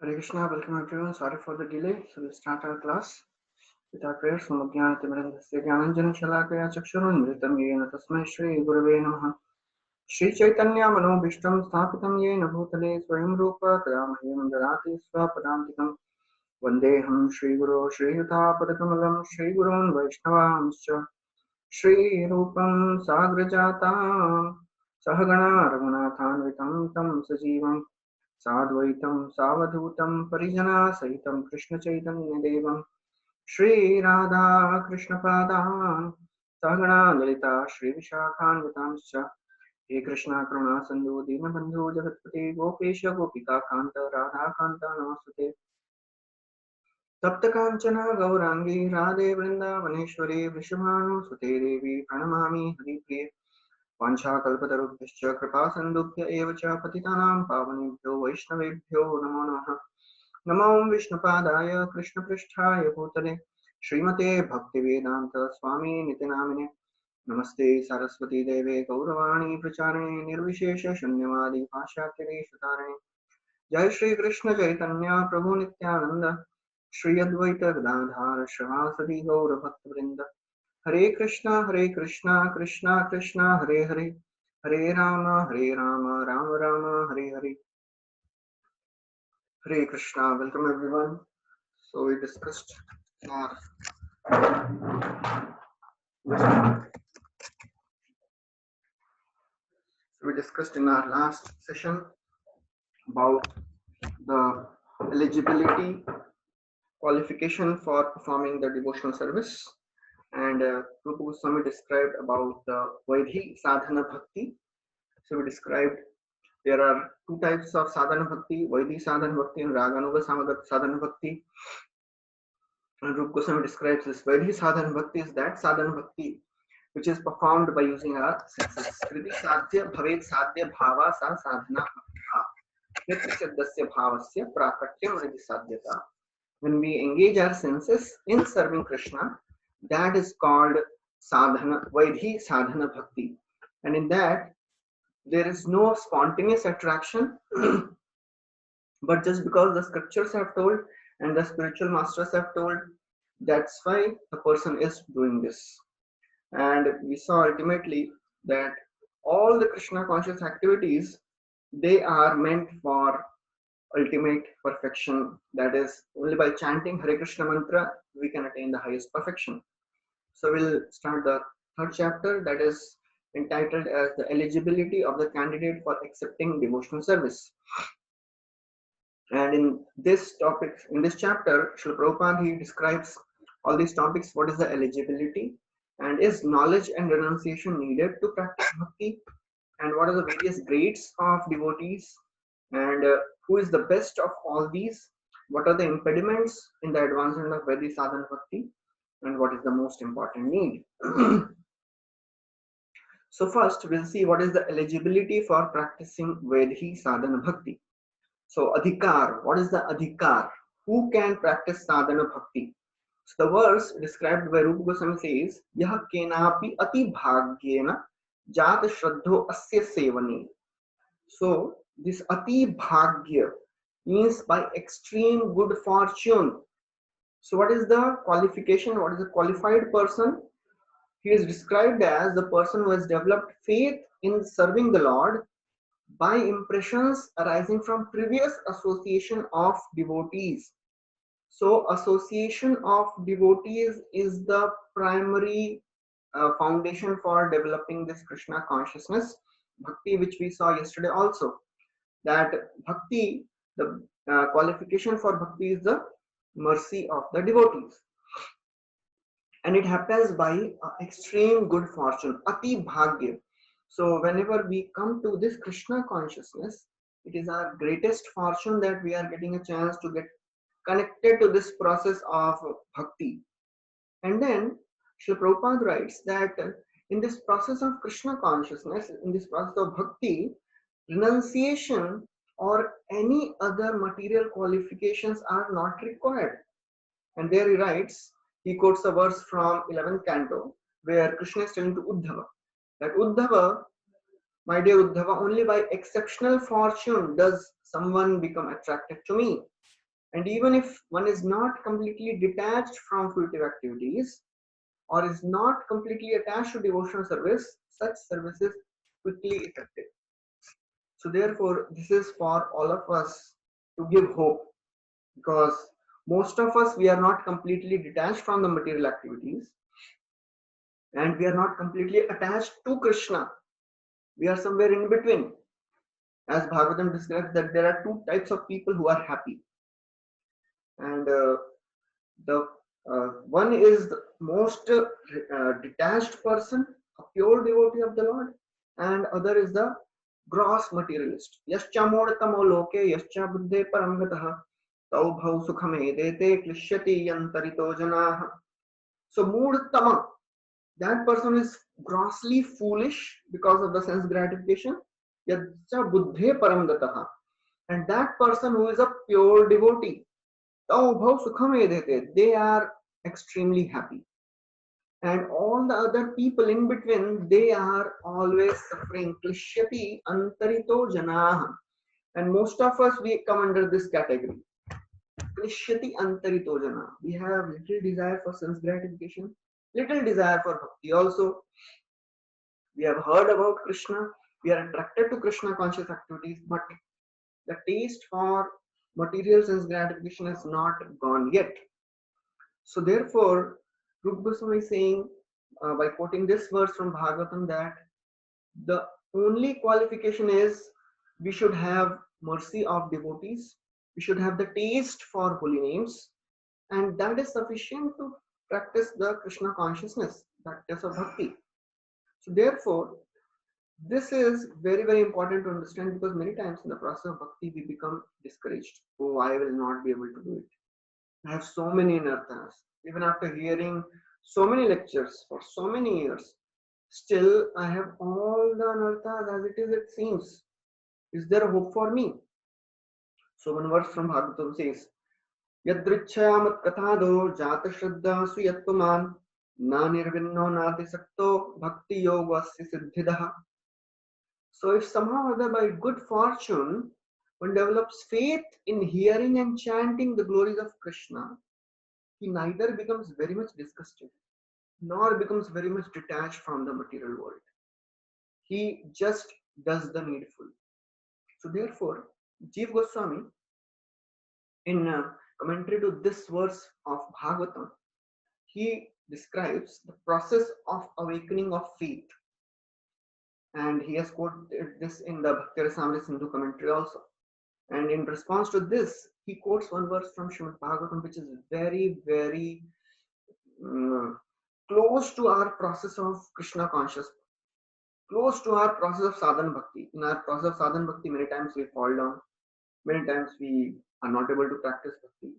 Hare Krishna, welcome everyone. Sorry for the delay. So we'll start our class with our prayers. Namogyanatimirandasya Gyananjana Shalakaya Chakshurunmritam Yena Tasmai Shri Gurave Namaha. Shri Chaitanya Manobhishtam Sthapitam Yena Bhutale Swayam Rupa Kadamahyam Dadati Swapadantikam Vandeham Shri Guru Shri Yuta Padakamalam Shri Gurun Vaishnavamscha Shri Rupam Sagrajatam Sahagana Raghunathanvitam Tam Sajivam साद्वैतं सावधूतं परिजनासहितं कृष्णचैतन्यदेवं Shri Radha कृष्णपादान् सहगणा Lalita श्रीविशाखान्वितांश्च हे कृष्णा करुणा सिन्धु दीनबन्धु जगत्पते गोपेश गोपिकान्त राधाकान्त नमस्ते तप्त काञ्चन गौराङ्गी राधे वृन्दावनेश्वरी वृषभानुसुते देवी प्रणमामि हरिप्रिये वाञ्छाकल्पतरुभ्यश्च कृपासिन्धुभ्य एव च पतितानां पावनेभ्यो वैष्णवेभ्यो नमो नमः। नमो विष्णुपादाय कृष्णपृष्ठाय भूतले श्रीमते भक्तिवेदान्त स्वामी नितिनामिने नमस्ते सरस्वती देवे गौरवाणी प्रचारिणे निर्विशेष शून्यवादी भाष्याख्यदेशतारिणे जय श्री कृष्ण चैतन्य प्रभु नित्यानंद श्री अद्वैत गदाधार श्रीवासदि गौर भक्तवृंद हरे Krishna Krishna Krishna Hare Hare Hare Ram Ram Ram Hare Hare Hare Krishna. Welcome everyone. So uh, we discussed in our last session about the eligibility qualification for performing the devotional service, and Rupa Goswami described about the Vaidhi Sadhana Bhakti. So we described there are two types of sadhana bhakti, Vaidhi sadhana bhakti and Raganuga sadhana bhakti. And Rupa Goswami describes this Vaidhi sadhana bhakti is that sadhana bhakti which is performed by using our senses. Kriti sadhya bhavet sadhya bhava sa sadhana bhakti. Nitya siddhasya bhavasya prakatyam vriddhi sadhyata. When we engage our senses in serving Krishna, that is called sadhana, Vaidhi sadhana bhakti. And in that, there is no spontaneous attraction, but just because the scriptures have told and the spiritual masters have told, that's why the person is doing this. And we saw ultimately that all the Krishna conscious activities, they are meant for ultimate perfection. That is, only by chanting Hare Krishna mantra we can attain the highest perfection. So we'll start the third chapter, that is entitled as the eligibility of the candidate for accepting devotional service. And in this topic, in this chapter, Srila Prabhupada, he describes all these topics. What is the eligibility, and is knowledge and renunciation needed to practice bhakti, and what are the various grades of devotees, and who is the best of all these, what are the impediments in the advancement of Vaidhi sadhana bhakti, and what is the most important need. So first we'll see what is the eligibility for practicing Vaidhi sadhana bhakti. So adhikar, what is the adhikar? Who can practice sadhana bhakti? So the verse described by Rupa Goswami says, Yah kenapi ati bhagyena jat shraddho asya sevani. So this ati bhagya means by extreme good fortune. So what is the qualification? What is the qualified person? He is described as the person who has developed faith in serving the Lord by impressions arising from previous association of devotees. So association of devotees is the primary foundation for developing this Krishna consciousness bhakti, which we saw yesterday also, that bhakti, the qualification for bhakti is the mercy of the devotees, and it happens by extreme good fortune, ati bhagya. So whenever we come to this Krishna consciousness, it is our greatest fortune that we are getting a chance to get connected to this process of bhakti. And then Srila Prabhupada writes that in this process of Krishna consciousness, in this process of bhakti, renunciation or any other material qualifications are not required. And there he writes, he quotes a verse from 11th canto where Krishna is telling to Uddhava that Uddhava, my dear Uddhava, only by exceptional fortune does someone become attracted to me. And even if one is not completely detached from fruitive activities or is not completely attached to devotional service, such service is quickly effective. So therefore, this is for all of us to give hope, because most of us, we are not completely detached from the material activities and we are not completely attached to Krishna. We are somewhere in between. As Bhagavatam describes that there are two types of people who are happy. And the one is the most detached person, a pure devotee of the Lord, and other is the gross materialist. Yascha modtamo loke yascha buddhe paramgatah tau bhau sukhamedete klishyati yantarito janah. So moodtama, that person is grossly foolish because of the sense gratification. Yascha buddhe paramgatah, and that person who is a pure devotee, tau bhau sukhamedete, they are extremely happy. And all the other people in between, they are always suffering. Klishyati antarito janah. And most of us, we come under this category. Klishyati antarito janah. We have little desire for sense gratification, little desire for bhakti also. We have heard about Krishna, we are attracted to Krishna conscious activities, but the taste for material sense gratification has not gone yet. So therefore, Rupa Goswami is saying, by quoting this verse from Bhagavatam, that the only qualification is we should have mercy of devotees, we should have the taste for holy names, and that is sufficient to practice the Krishna consciousness, practice of bhakti. So therefore, this is very, very important to understand, because many times in the process of bhakti we become discouraged. Oh, I will not be able to do it. I have so many anarthas. Even after hearing so many lectures for so many years, still I have all the anarthas as it is, it seems. Is there a hope for me? So one verse from Bhagavatam says, Yadrichyamat kathado jata shraddha suyatpaman na nirvinno nadisakto bhakti yogasya siddhidah. So if somehow or other by good fortune one develops faith in hearing and chanting the glories of Krishna, he neither becomes very much disgusted nor becomes very much detached from the material world. He just does the needful. So therefore, Jiva Goswami, in commentary to this verse of Bhagavatam, he describes the process of awakening of faith. And he has quoted this in the Bhakti Rasamrita Sindhu commentary also. And in response to this, he quotes one verse from Srimad Bhagavatam, which is very, very close to our process of Krishna consciousness, close to our process of sadhana bhakti. In our process of sadhana bhakti, many times we fall down, many times we are not able to practice bhakti.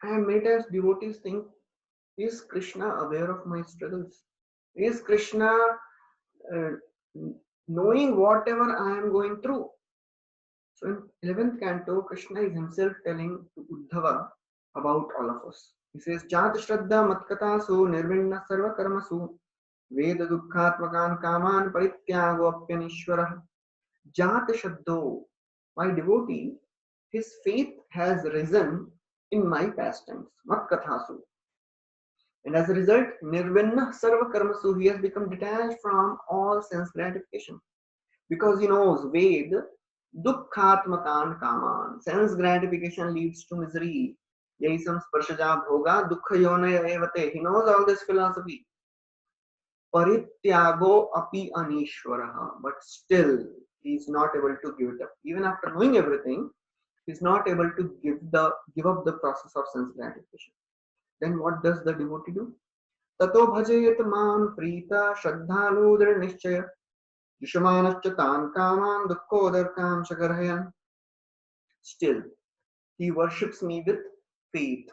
And many times devotees think, is Krishna aware of my struggles? Is Krishna uh, knowing whatever I am going through? So in 11th canto, Krishna is himself telling to Uddhava about all of us. He says, Jat Shraddha Matkatasu Nirvinna Sarva Karmasu Veda Dukkhatmakan Kaman Parityago Apyanishwarah. Jat Shabdo, my devotee, his faith has risen in my pastimes, Matkathasu. And as a result, Nirvinna Sarva Karmasu, he has become detached from all sense gratification. Because he knows Ved, Dukkhatmakan Kaman, sense gratification leads to misery. Yaisam Sparshaja Bhoga, Dukkha Yona Evate. He knows all this philosophy. Parityago api anishwaraha, but still he is not able to give it up. Even after knowing everything, he is not able to give up the process of sense gratification. Then what does the devotee do? Tato bhajayat mam prita shraddhalu dhr nishchaya yushamanascha tan kaman dukkhodarkam shagarhayan. Still, he worships me with faith.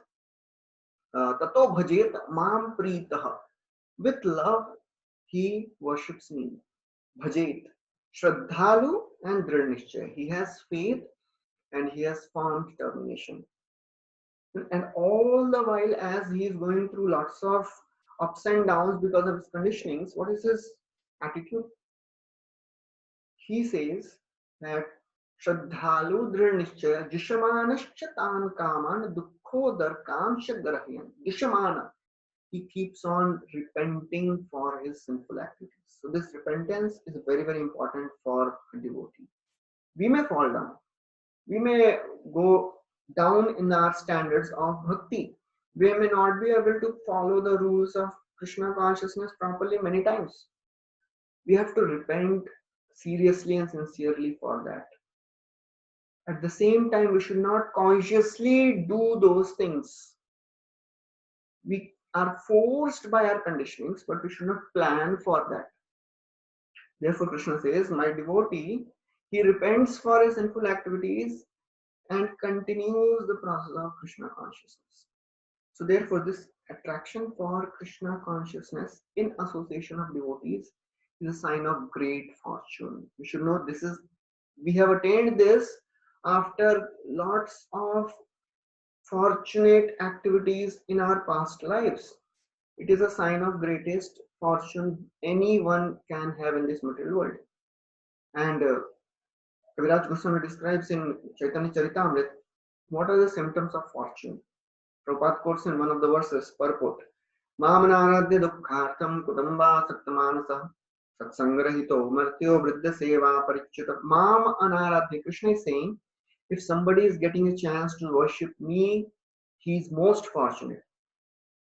Tato bhajayat mam prita. With love, he worships me. Bhajet, Shraddhalu and Dridnishchay. He has faith and he has firm determination. And all the while, as he is going through lots of ups and downs because of his conditionings, what is his attitude? He says that श्रद्धालु दृढ़ निश्चय जिशमानश्च तान कामान दुःखोदरकांश ग्रह्यन्. Dishamana, he keeps on repenting for his sinful activities. So this repentance is very, very important for a devotee. We may fall down, we may go down in our standards of bhakti, we may not be able to follow the rules of Krishna consciousness properly many times. We have to repent seriously and sincerely for that. At the same time, we should not consciously do those things. We are forced by our conditionings, but we should not plan for that. Therefore, Krishna says, my devotee, he repents for his sinful activities and continues the process of Krishna consciousness. So therefore, this attraction for Krishna consciousness in association of devotees is a sign of great fortune. We should know we have attained this after lots of fortunate activities in our past lives. It is a sign of greatest fortune anyone can have in this material world. And Kaviraj Goswami describes in Chaitanya Charitamrita what are the symptoms of fortune. Prabhupada quotes in one of the verses, purport, Mamanaradya dukkhartam kudamba saktamanasa satsangrahito martyo vriddha seva parichita. Mam anaradya. Krishna is saying, if somebody is getting a chance to worship me, he is most fortunate.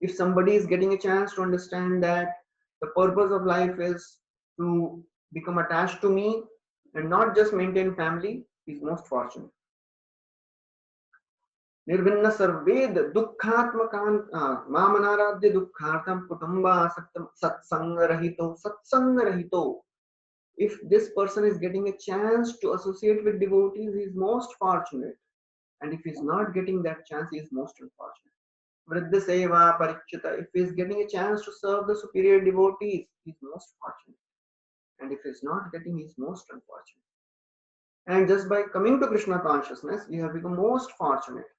If somebody is getting a chance to understand that the purpose of life is to become attached to me and not just maintain family, he is most fortunate. Nirvinna sarved dukkhatmakan mamanaradya dukkhartam kutamba satsangarahito. If this person is getting a chance to associate with devotees, he is most fortunate. And if he is not getting that chance, he is most unfortunate. Vriddha seva parichita. If he is getting a chance to serve the superior devotees, he is most fortunate. And if he is not getting, he is most unfortunate. And just by coming to Krishna consciousness, we have become most fortunate.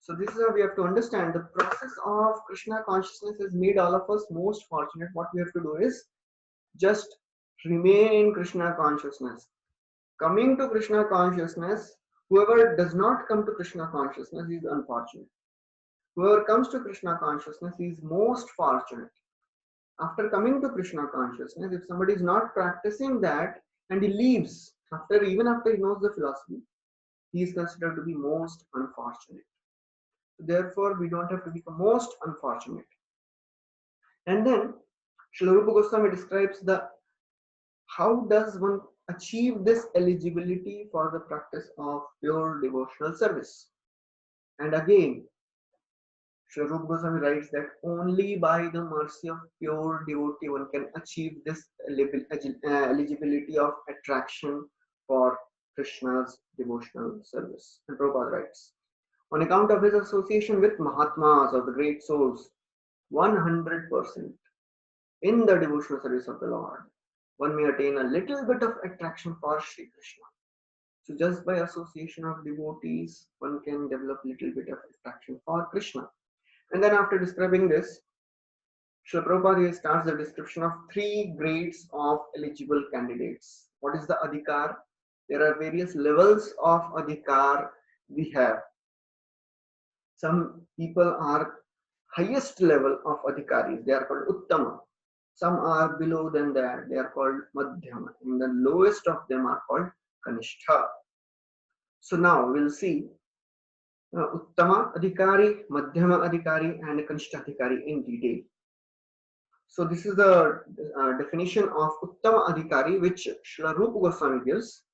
So this is how we have to understand. The process of Krishna consciousness has made all of us most fortunate. What we have to do is just remain in Krishna consciousness. Coming to Krishna consciousness, whoever does not come to Krishna consciousness is unfortunate. Whoever comes to Krishna consciousness is most fortunate. After coming to Krishna consciousness, if somebody is not practicing that and he leaves, even after he knows the philosophy, he is considered to be most unfortunate. Therefore, we don't have to become most unfortunate. And then, Srila Rupa Goswami describes how does one achieve this eligibility for the practice of pure devotional service. And again, Srila Rupa Goswami writes that only by the mercy of pure devotee one can achieve this eligibility of attraction for Krishna's devotional service. And Prabhupada writes, on account of his association with Mahatmas or the great souls, 100% in the devotional service of the Lord, one may attain a little bit of attraction for Sri Krishna. So just by association of devotees, one can develop a little bit of attraction for Krishna. And then after describing this, Srila Prabhupada starts the description of 3 grades of eligible candidates. What is the adhikar? There are various levels of adhikar we have. Some people are highest level of adhikaris. They are called uttama. Some are below than that. They are called madhyama. And the lowest of them are called kanishtha. So now we'll see uttama adhikari, madhyama adhikari, and kanishtha adhikari in detail. So this is the definition of uttama adhikari which Srila Rupa Goswami gives.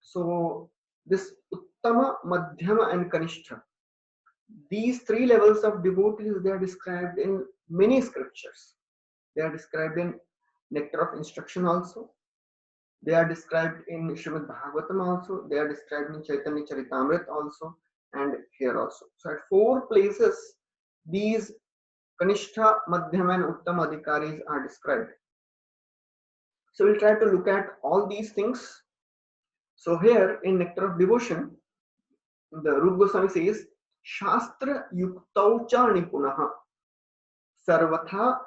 So this uttama, madhyama, and kanishtha, these 3 levels of devotees, they are described in many scriptures. They are described in Nectar of Instruction also. They are described in Srimad Bhagavatam also. They are described in Chaitanya Charitamrita also, and here also. So at 4 places, these Kanishtha, Madhyama, and Uttama Adhikaris are described. So we'll try to look at all these things. So here in Nectar of Devotion, the Rupa Goswami says, Shastra Yuktau cha Nipunaha Sarvatha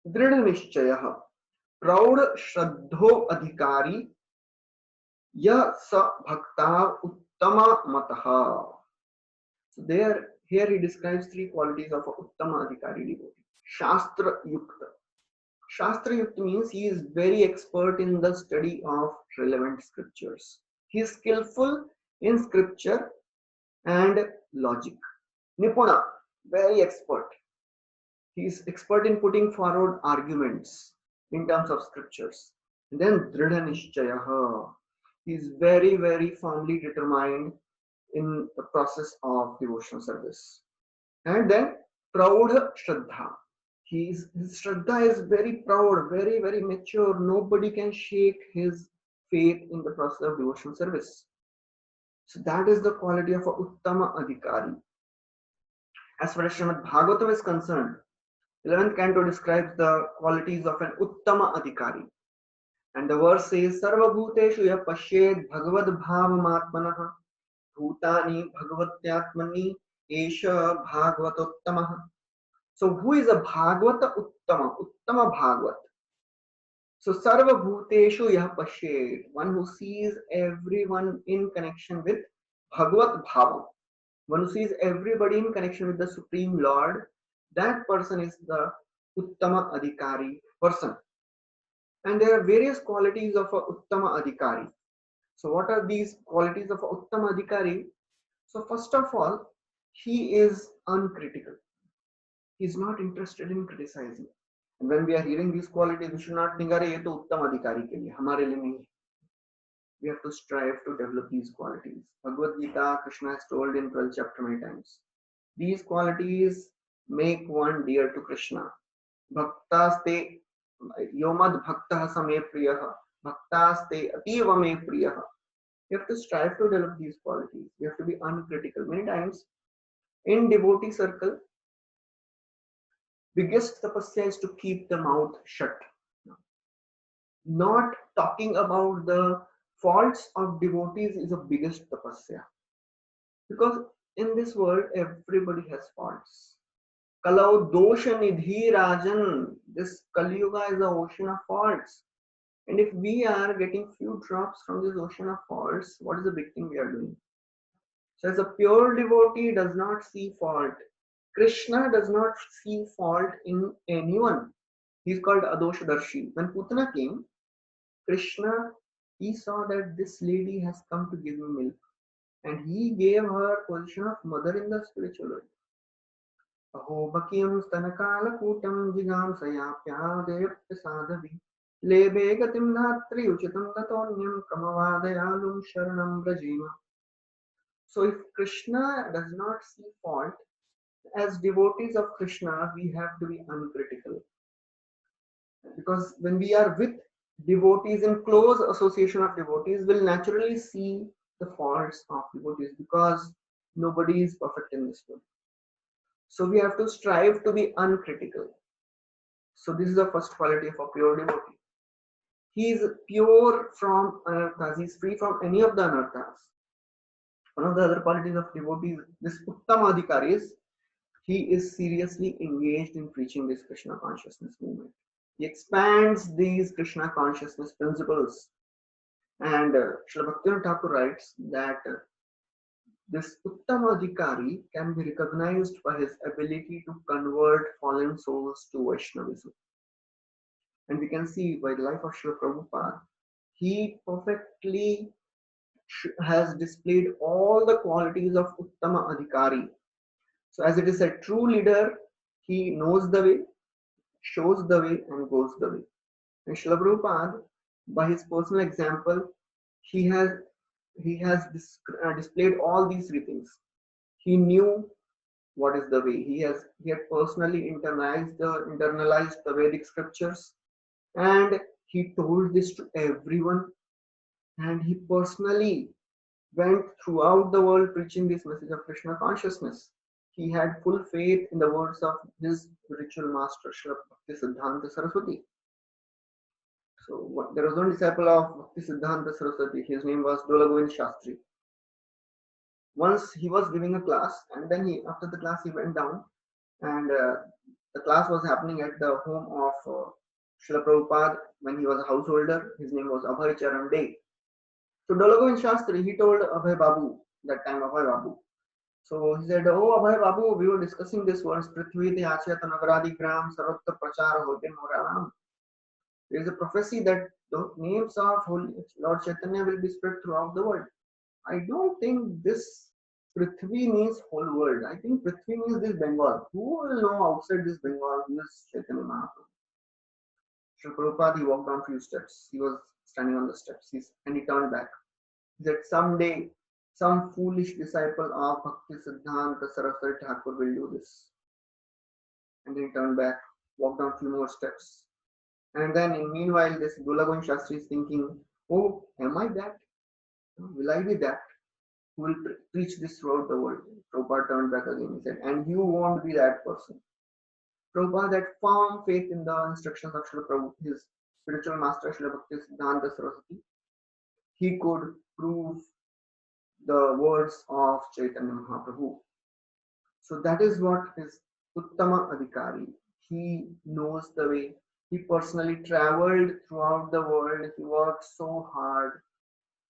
Dridha Nishchayaha Praud Shraddho Adhikari Ya sa bhakta uttama mataha. So there, here he describes three qualities of a uttama adhikari devotee. Shastra yukta. Shastra yukta means he is very expert in the study of relevant scriptures. He is skillful in scripture and logic. Nipuna, very expert. He is expert in putting forward arguments in terms of scriptures. And then Dridha Nishchayaha. He is very, very firmly determined in the process of devotional service. And then Praudha Shraddha. His Shraddha is very proud, very, very mature. Nobody can shake his faith in the process of devotional service. So that is the quality of a Uttama Adhikari. As far as Srimad Bhagavatam is concerned, 11th canto describes the qualities of an Uttama Adhikari. And the verse says, Sarva Bhuteshu ya pashyed bhagavad bhavamatmanah bhutani bhagavatyatmani esha bhagavatottamaha. So who is a Bhagavata Uttama? Uttama Bhagavat. So Sarva Bhuteshu ya pashyed, one who sees everyone in connection with Bhagavat Bhavam. One who sees everybody in connection with the Supreme Lord, that person is the Uttama Adhikari person. And there are various qualities of a Uttama Adhikari. So what are these qualities of a Uttama Adhikari? So first of all, he is uncritical. He is not interested in criticizing. And when we are hearing these qualities, we should not think, "Arey, ye to Uttama Adhikari ke liye, hamare liye nahi." We have to strive to develop these qualities. Bhagavad Gita, Krishna has told in 12th chapter many times. These qualities make one dear to Krishna. Bhaktaste yomad bhaktah same priyah. Bhaktaste ativa me priyah. You have to strive to develop these qualities. You have to be uncritical. Many times in devotee circle, biggest tapasya is to keep the mouth shut. Not talking about the faults of devotees is the biggest tapasya. Because in this world, everybody has faults. Kalau dosha nidhi rajan. This Kali Yuga is the ocean of faults. And if we are getting few drops from this ocean of faults, what is the big thing we are doing? So as a pure devotee does not see fault. Krishna does not see fault in anyone. He is called Adoshadarshi. When Putana came, Krishna, he saw that this lady has come to give me milk. And he gave her position of mother in the spiritual world. Aho bakyam stanakala kutam jigam sayapyadayapya sadhavi lebe gatim dhatri uchitam tatonyam kamavadayalum sharanam brajima. So if Krishna does not see fault, as devotees of Krishna, we have to be uncritical. Because when we are with devotees, in close association of devotees, we'll naturally see the faults of devotees because nobody is perfect in this world. So we have to strive to be uncritical. So this is the first quality of a pure devotee. He is pure from anarthas. He is free from any of the anarthas. One of the other qualities of devotees, this Uttama Adhikari, is he is seriously engaged in preaching this Krishna consciousness movement. He expands these Krishna consciousness principles. And Srila Bhaktivinoda Thakur writes that this Uttama Adhikari can be recognized by his ability to convert fallen souls to Vaishnavism. And we can see by the life of Srila Prabhupada, he perfectly has displayed all the qualities of Uttama Adhikari. So as it is a true leader, he knows the way, shows the way, and goes the way. And Srila Prabhupada, by his personal example, he has displayed all these three things. He knew what is the way. He had personally internalized the Vedic scriptures, and he told this to everyone. And he personally went throughout the world preaching this message of Krishna consciousness. He had full faith in the words of his spiritual master, Srila Bhakti Siddhanta Saraswati. So there was one disciple of Bhakti Siddhanta Saraswati. His name was Dola Govind Shastri. Once he was giving a class, and then after the class he went down, and the class was happening at the home of Srila Prabhupada when he was a householder. His name was Abhay Charan Dey. So Dolagovind Shastri, he told Abhay Babu, that time Abhay Babu. So he said, "Oh Abhay Babu, we were discussing this once. Prithvi Tyachya Nagaradi Gram Sarvatra Prachara Hote Moranam. There is a prophecy that the names of Holy Lord Chaitanya will be spread throughout the world. I don't think this Prithvi means whole world. I think Prithvi means this Bengal. Who will know outside this Bengal who is Chaitanya Mahaprabhu?" Sri Prabhupada, he walked down few steps. He was standing on the steps. And he turned back. He said, "Someday, some foolish disciple of Bhakti Siddhanta Saraswati Thakur will do this." And then he turned back, walked down few more steps. And then, meanwhile, this Dulagoin Shastri is thinking, "Oh, am I that? Will I be that who will preach this throughout the world?" Prabhupada turned back again. He said, "And you won't be that person." Prabhupada had firm faith in the instructions of Srila Prabhu, his spiritual master Srila Bhakti Siddhanta Saraswati. He could prove the words of Chaitanya Mahaprabhu. So that is what is Uttama Adhikari. He knows the way. He personally traveled throughout the world. He worked so hard.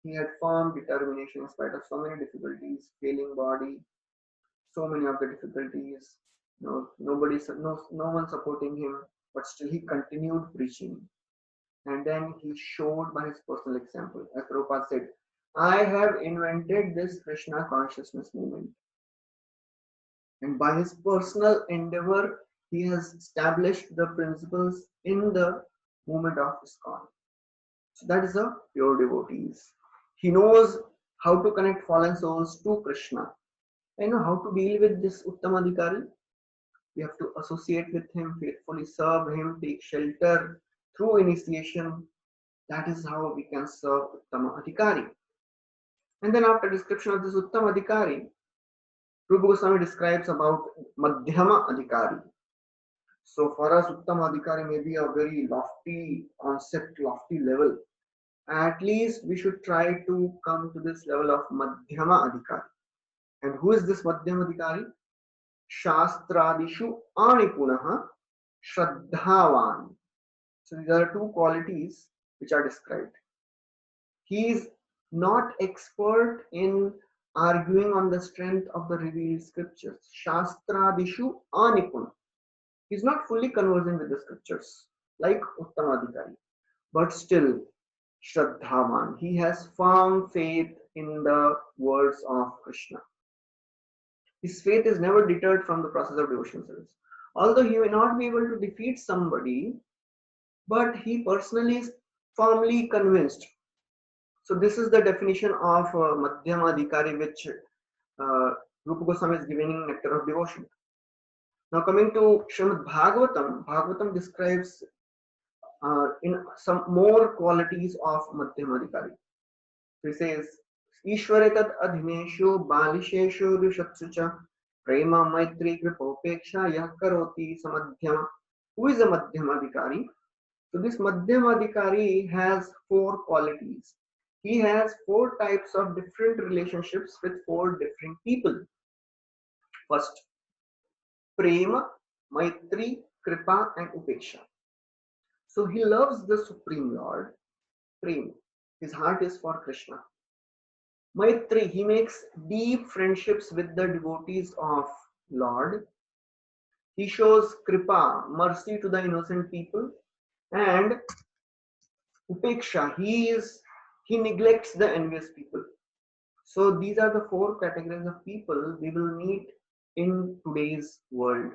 He had firm determination in spite of so many difficulties, failing body, so many of the difficulties. Nobody, no one supporting him, but still he continued preaching. And then he showed by his personal example. As Prabhupada said, "I have invented this Krishna consciousness movement." And by his personal endeavor, he has established the principles in the movement of ISKCON. So that is a pure devotees. He knows how to connect fallen souls to Krishna. I know how to deal with this Uttamadhikari. We have to associate with him, faithfully serve him, take shelter through initiation. That is how we can serve Uttama Adhikari. And then after description of this Uttama Adhikari, Rupa Goswami describes about Madhyama Adhikari. So for us, Uttama Adhikari may be a very lofty concept, lofty level. At least we should try to come to this level of Madhyama Adhikari. And who is this Madhyama Adhikari? Shastradishu Anipunaha Shraddhavan. So these are two qualities which are described. He is not expert in arguing on the strength of the revealed scriptures. Shastradishu Anipuna. He is not fully conversant with the scriptures like Uttamadhikari, but still Shraddhavan. He has firm faith in the words of Krishna. His faith is never deterred from the process of devotional service. Although he may not be able to defeat somebody, but he personally is firmly convinced. So this is the definition of Madhyama Adhikari which Rupa Goswami is giving in Nectar of Devotion. Now coming to Srimad Bhagavatam, Bhagavatam describes in some more qualities of Madhyama Adhikari. So he says, "Ishware tad adhineshu balisheshu rishatsucha prema maitri kripopeksha yah karoti samadhyama." Who is a Madhyama Adhikari? So this Madhyama Adhikari has four qualities. He has four types of different relationships with four different people. First, Prema, Maitri, Kripa, and Upeksha. So he loves the Supreme Lord, Prema. His heart is for Krishna. Maitri, he makes deep friendships with the devotees of Lord. He shows Kripa, mercy to the innocent people. And Upeksha, he neglects the envious people. So these are the four categories of people we will meet in today's world.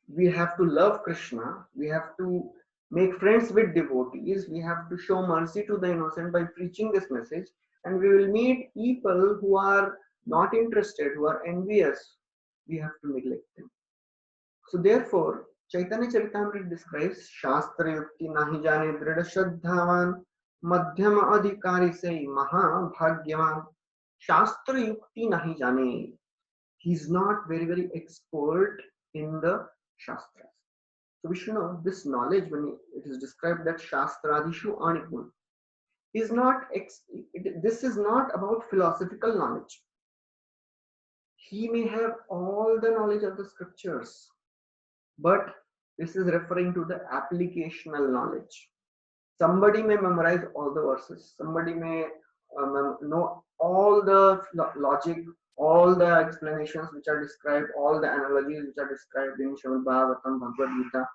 We have to love Krishna, we have to make friends with devotees, we have to show mercy to the innocent by preaching this message, and we will meet people who are not interested, who are envious. We have to neglect them. So therefore, Chaitanya Charitamrita describes Shastra Yukti Nahi Jane Drida Shraddhavan Madhyama Adhikari say Maha Bhagyavan. Shastra Yukti Nahi Jane. He is not very expert in the Shastras. So we should know this knowledge when it is described that Shastradishu Anipun is not, this is not about philosophical knowledge. He may have all the knowledge of the scriptures, but this is referring to the applicational knowledge. Somebody may memorize all the verses. Somebody may know all the logic, all the explanations which are described, all the analogies which are described in Srimad Bhagavatam, Bhagavad Gita.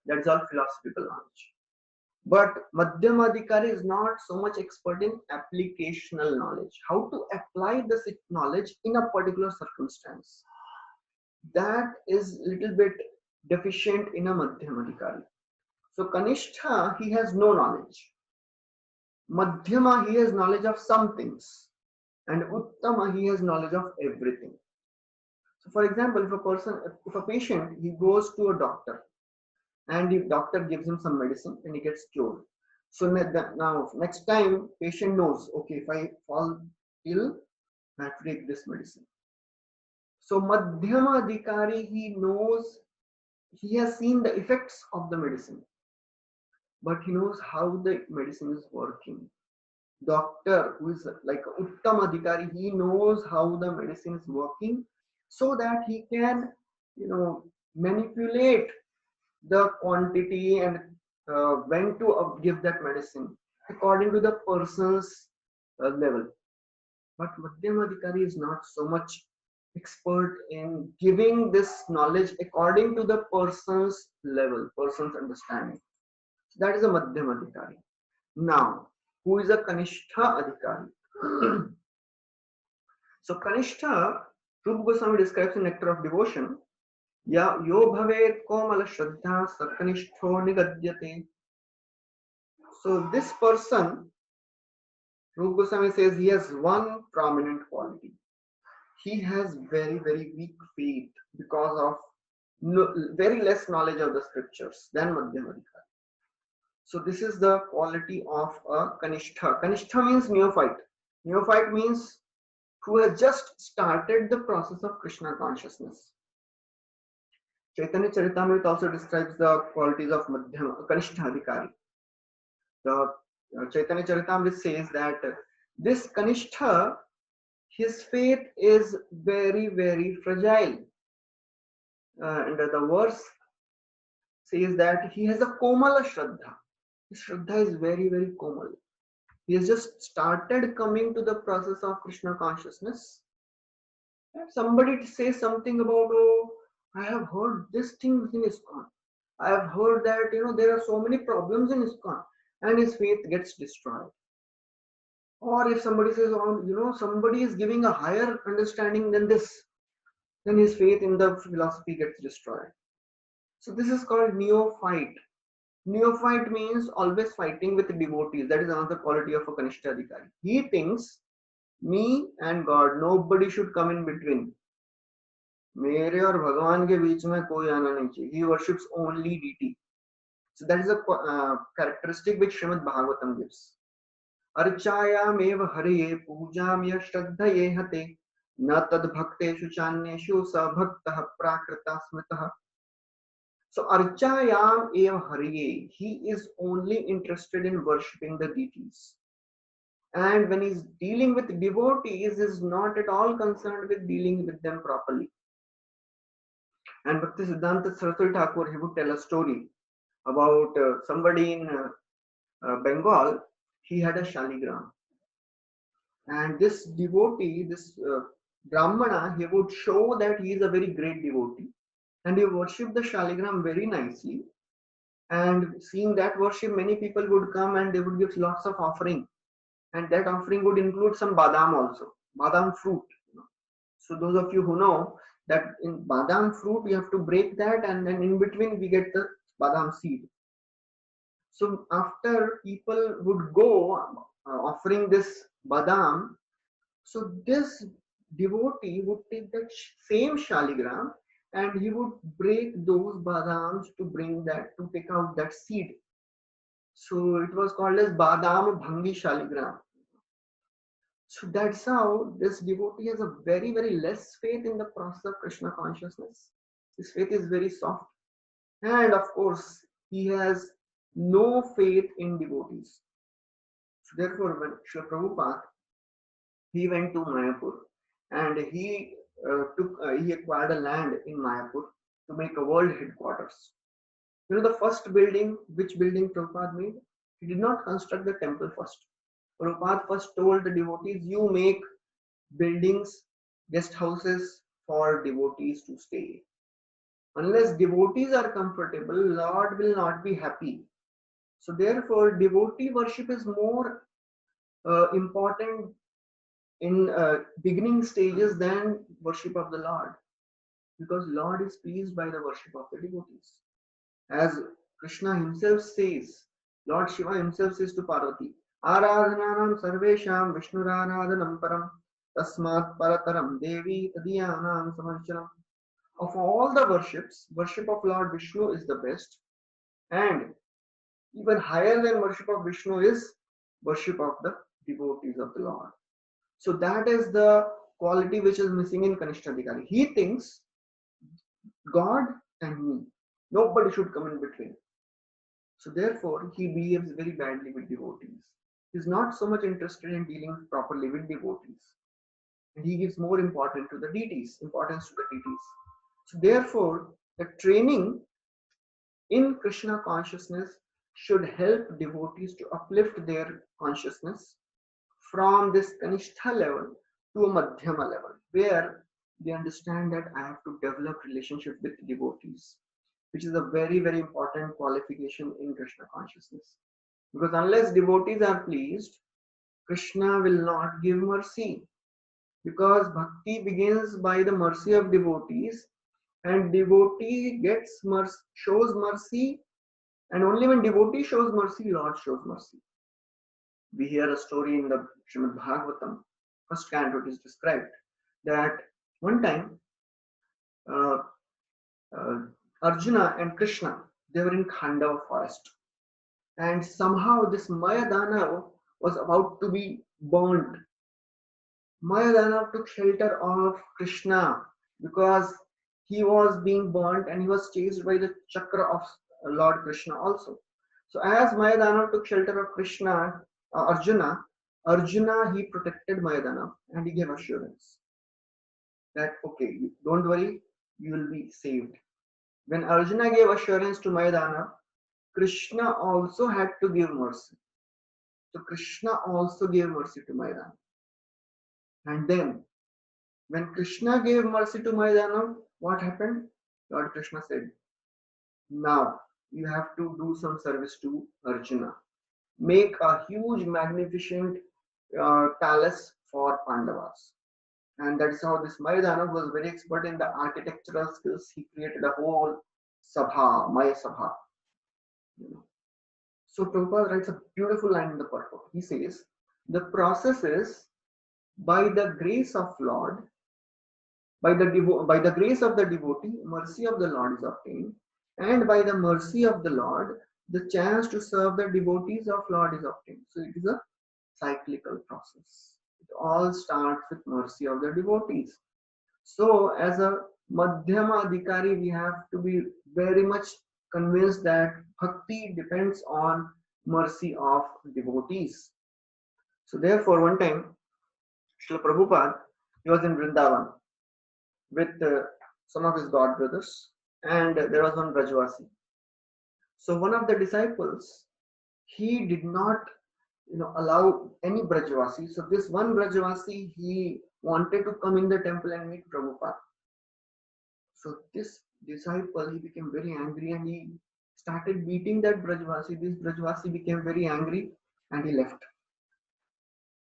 That's all philosophical knowledge. But Madhyamadikari is not so much expert in applicational knowledge, how to apply this knowledge in a particular circumstance. That is little bit deficient in a Madhyamadikari. So Kanishtha, he has no knowledge. Madhyama, he has knowledge of some things. And Uttama, he has knowledge of everything. So for example, if a patient, he goes to a doctor and the doctor gives him some medicine and he gets cured. So now next time patient knows, okay, if I fall ill, I have to take this medicine. So Madhyama Adhikari, he knows, he has seen the effects of the medicine, but he knows how the medicine is working. Doctor, who is like Uttam Adhikari, he knows how the medicine is working so that he can, manipulate the quantity and when to give that medicine according to the person's level. But Madhyamadikari is not so much expert in giving this knowledge according to the person's level, person's understanding. That is a Madhyamadikari. Now, who is a Kanishtha Adhikari? So Kanishtha, Rupa Goswami describes in Nectar of Devotion, Ya yo bhavet komala shraddha sakanishto nigadyate. So this person, Rupa Goswami says, he has one prominent quality. He has very, very weak faith because of very less knowledge of the scriptures than Madhyamadikari. So this is the quality of a Kanishtha. Kanishtha means neophyte. Neophyte means who has just started the process of Krishna consciousness. Chaitanya Charitamrita also describes the qualities of Kanishtha Adhikari. The Chaitanya Charitamrita says that this Kanishtha, his faith is very, very fragile. And the verse says that he has a Komala Shraddha. His Shraddha is very, very Komal. He has just started coming to the process of Krishna consciousness. And somebody says something about, oh, I have heard this thing in ISKCON. I have heard that, there are so many problems in ISKCON, and his faith gets destroyed. Or if somebody says, oh, somebody is giving a higher understanding than this, then his faith in the philosophy gets destroyed. So this is called neophyte. Neophyte means always fighting with devotees. That is another quality of a Kanishtha Adhikari. He thinks, me and God, nobody should come in between. मेरे और भगवान के बीच में कोई आना नहीं चाहिए. He worships only deity. So that is a characteristic which Srimad Bhagavatam gives. अर्चायाम एव हरिये पूजाम य श्रद्धये हते न तद भक्तेषु चान्येषु स भक्तः प्राकृता स्मृतः. So Archayam eva Hariye, he is only interested in worshipping the deities. And when he's dealing with devotees, is not at all concerned with dealing with them properly. And Bhakti Siddhanta Saraswati Thakur, he would tell a story about somebody in Bengal. He had a shaligram. And this devotee, this Brahmana, he would show that he is a very great devotee. And he worshipped the shaligram very nicely. And seeing that worship, many people would come and they would give lots of offering. And that offering would include some badam also, badam fruit. So those of you who know that in badam fruit, you have to break that and then in between we get the badam seed. So after people would go offering this badam, so this devotee would take that same shaligram and he would break those badams to bring that, to take out that seed. So it was called as Badam Bhangi Shaligram. So that's how this devotee has a very, very less faith in the process of Krishna consciousness. His faith is very soft. And of course, he has no faith in devotees. So therefore, when Srila Prabhupada, he went to Mayapur and he acquired a land in Mayapur to make a world headquarters. You know the first building, which building Prabhupada made? He did not construct the temple first. Prabhupada first told the devotees, you make buildings, guest houses for devotees to stay. Unless devotees are comfortable, Lord will not be happy. So therefore, devotee worship is more important in beginning stages than worship of the Lord, because Lord is pleased by the worship of the devotees. As Krishna himself says, Lord Shiva himself says to Parvati, Aradhananam sarvesham Vishnuranadhanam param tasmat parataram devi tadiyanam samarchanam. Of all the worships, worship of Lord Vishnu is the best, and even higher than worship of Vishnu is worship of the devotees of the Lord. So that is the quality which is missing in Kanishthadikari. He thinks God and me, nobody should come in between. So therefore, he behaves very badly with devotees. He is not so much interested in dealing properly with devotees, and he gives more importance to the deities, importance to the deities. So therefore, the training in Krishna consciousness should help devotees to uplift their consciousness from this Kanishtha level to a Madhyama level, where they understand that I have to develop relationship with devotees, which is a very, very important qualification in Krishna consciousness. Because unless devotees are pleased, Krishna will not give mercy. Because bhakti begins by the mercy of devotees, and devotee gets mercy, shows mercy, and only when devotee shows mercy, Lord shows mercy. We hear a story in the Srimad Bhagavatam, first canto. It is described that one time uh, uh, Arjuna and Krishna, they were in Khandava forest, and somehow this Mayadana was about to be burnt. Mayadana took shelter of Krishna because he was being burnt and he was chased by the chakra of Lord Krishna also. So as Mayadana took shelter of Krishna, Arjuna he protected Mayadana and he gave assurance that okay, don't worry, you will be saved. When Arjuna gave assurance to Mayadana, Krishna also had to give mercy. So Krishna also gave mercy to Mayadana. And then when Krishna gave mercy to Mayadana, what happened? Lord Krishna said, now you have to do some service to Arjuna. Make a huge, magnificent palace for Pandavas. And that's how this Mayadana was very expert in the architectural skills. He created a whole Sabha, Maya Sabha. You know. So Prabhupada writes a beautiful line in the purport. He says, the process is by the grace of Lord, by the grace of the devotee, mercy of the Lord is obtained, and by the mercy of the Lord, the chance to serve the devotees of Lord is obtained. So it is a cyclical process. It all starts with mercy of the devotees. So as a Madhyama Adhikari, we have to be very much convinced that bhakti depends on mercy of devotees. So therefore, one time, Srila Prabhupada, he was in Vrindavan with some of his god brothers, and there was one Brajvasi. So one of the disciples, he did not, allow any Brajvasi. So this one Brajvasi, he wanted to come in the temple and meet Prabhupada. So this disciple, he became very angry and he started beating that Brajvasi. This Brajvasi became very angry and he left.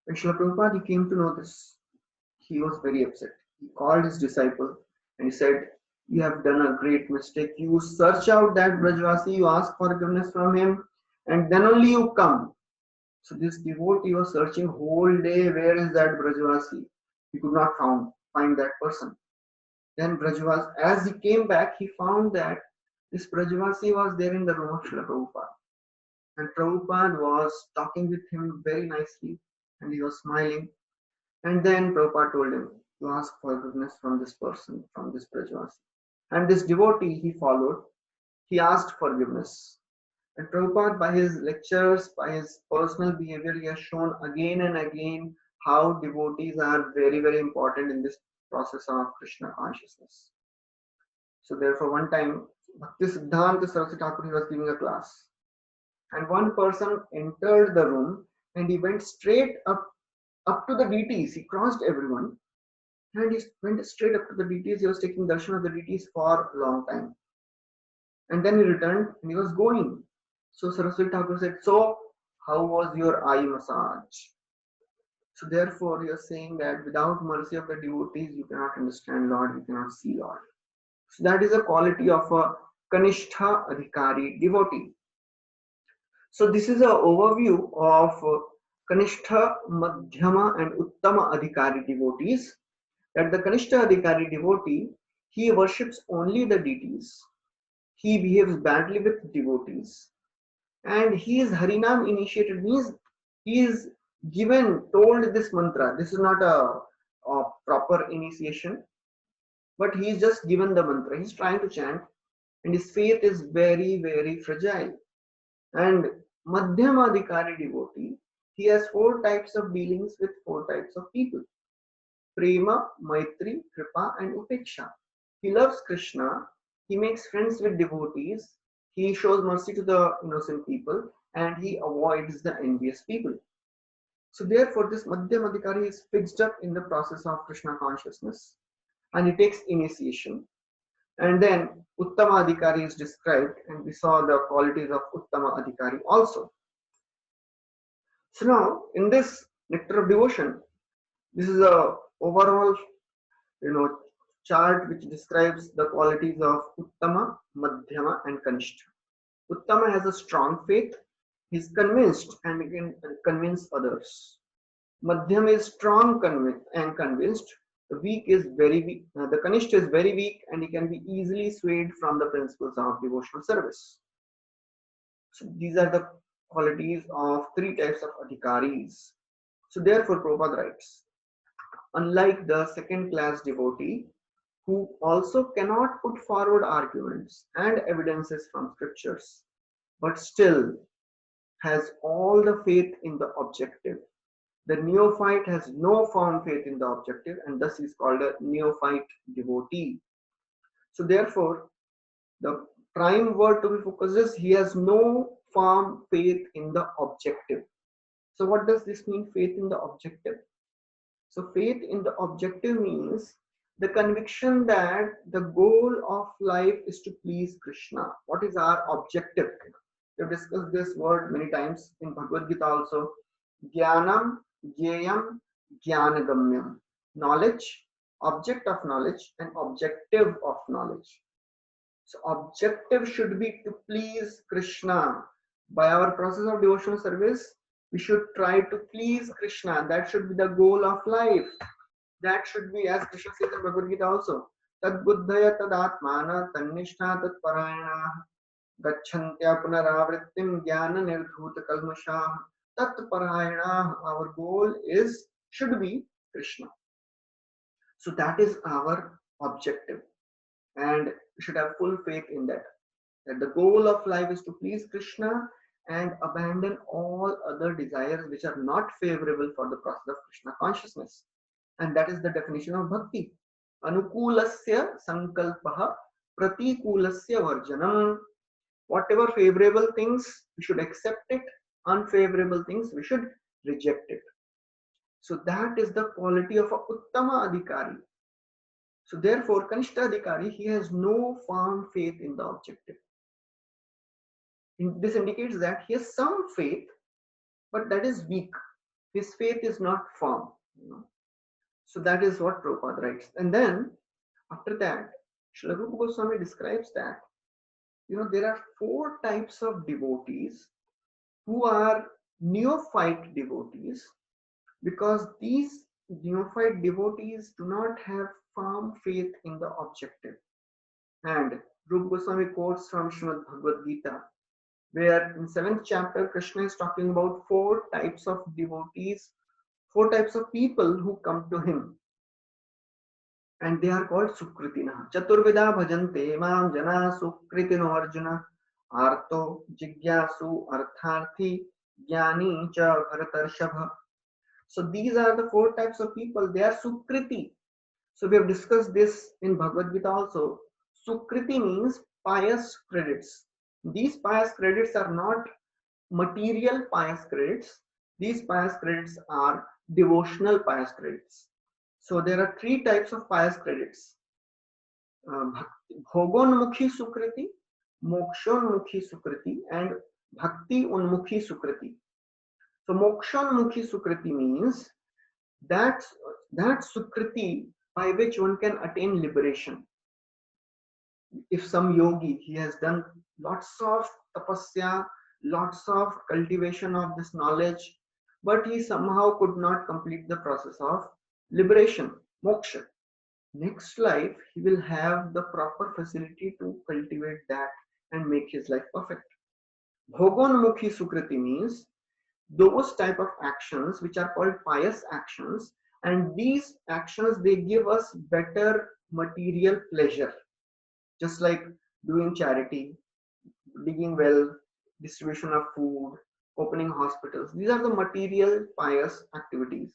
When Srila Prabhupada he came to know this, he was very upset. He called his disciple and he said, you have done a great mistake. You search out that Brajvasi, you ask forgiveness from him, and then only you come. So this devotee was searching whole day, where is that Brajvasi? He could not find that person. Then Brajvasi, as he came back, he found that this Brajvasi was there in the room of Srila Prabhupada. And Prabhupada was talking with him very nicely and he was smiling. And then Prabhupada told him to ask forgiveness from this person, from this Brajvasi. And this devotee he followed, he asked forgiveness. And Prabhupada, by his lectures, by his personal behavior, he has shown again and again how devotees are very, very important in this process of Krishna consciousness. So therefore, one time Bhakti Siddhanta Saraswati Thakur, he was giving a class, and one person entered the room and he went straight up to the deities. He crossed everyone and he went straight up to the deities. He was taking darshan of the deities for a long time, and then he returned and he was going. So Saraswati Thakur said, "So, how was your eye massage?" So therefore, you are saying that without mercy of the devotees, you cannot understand Lord, you cannot see Lord. So that is a quality of a Kanishtha Adhikari devotee. So this is an overview of Kanishtha, Madhyama and Uttama Adhikari devotees. That the Kanishtha Adhikari devotee, he worships only the deities. He behaves badly with devotees. And he is Harinam initiated, means he is told this mantra. This is not a proper initiation, but he is just given the mantra. He's trying to chant, and his faith is very, very fragile. And Madhyamadhikari devotee, he has four types of dealings with four types of people: Prema, Maitri, Kripa, and Upeksha. He loves Krishna, he makes friends with devotees, he shows mercy to the innocent people, and he avoids the envious people. So therefore, this Madhyamadhikari is fixed up in the process of Krishna consciousness, and he takes initiation. And then Uttama Adhikari is described, and we saw the qualities of Uttama Adhikari also. So now, in this Nectar of Devotion, this is a overall, chart which describes the qualities of Uttama, Madhyama, and Kanishta. Uttama has a strong faith. He is convinced and he can convince others. Madhyam is strong and convinced. The weak is very weak. The Kanishta is very weak and he can be easily swayed from the principles of devotional service. So these are the qualities of three types of adhikaris. So therefore, Prabhupada writes, unlike the second class devotee, who also cannot put forward arguments and evidences from scriptures, but still has all the faith in the objective. The neophyte has no firm faith in the objective, and thus is called a neophyte devotee. So therefore, the prime word to be focused is he has no firm faith in the objective. So what does this mean, faith in the objective? So faith in the objective means the conviction that the goal of life is to please Krishna. What is our objective? We have discussed this word many times in Bhagavad Gita also. Jnanam, Jnayam, Jnanagamyam. Knowledge, object of knowledge, and objective of knowledge. So objective should be to please Krishna. By our process of devotional service, we should try to please Krishna. That should be the goal of life. That should be, as Krishna says in Bhagavad Gita also, Tad buddhaya tad atmana tannishtha tad parayana gacchantya punaravrittim jnana nirdhuta kalmasha tat parayana. Our goal should be Krishna. So that is our objective, and we should have full faith in that. That the goal of life is to please Krishna and abandon all other desires which are not favorable for the process of Krishna consciousness. And that is the definition of bhakti. Anukulasya sankalpaha pratikulasya varjanam. Whatever favorable things, we should accept it. Unfavorable things, we should reject it. So that is the quality of a Uttama Adhikari. So therefore, Kanishta Adhikari, he has no firm faith in the objective. This indicates that he has some faith, but that is weak. His faith is not firm. So that is what Prabhupada writes. And then after that, Srila Rupa Goswami describes that there are four types of devotees who are neophyte devotees, because these neophyte devotees do not have firm faith in the objective. And Rupa Goswami quotes from Srimad Bhagavad Gita, where in 7th chapter Krishna is talking about four types of devotees, four types of people who come to him, and they are called Sukritina. Chaturvida bhajante mam jana Sukritino Arjuna arto jigyasu artharthi jnani cha bharatarshabha. So these are the four types of people. They are Sukriti. So we have discussed this in Bhagavad Gita also. Sukriti means pious credits. These pious credits are not material pious credits. These pious credits are devotional pious credits. So there are three types of pious credits: bhogonmukhi sukriti, mokshonmukhi sukriti, and bhakti unmukhi sukriti. So mokshonmukhi sukriti means that that sukriti by which one can attain liberation. If some yogi, he has done lots of tapasya, lots of cultivation of this knowledge, but he somehow could not complete the process of liberation, moksha. Next life, he will have the proper facility to cultivate that and make his life perfect. Bhogonmukhi sukriti means those type of actions which are called pious actions, and these actions, they give us better material pleasure, just like doing charity, digging well, distribution of food, opening hospitals. These are the material pious activities.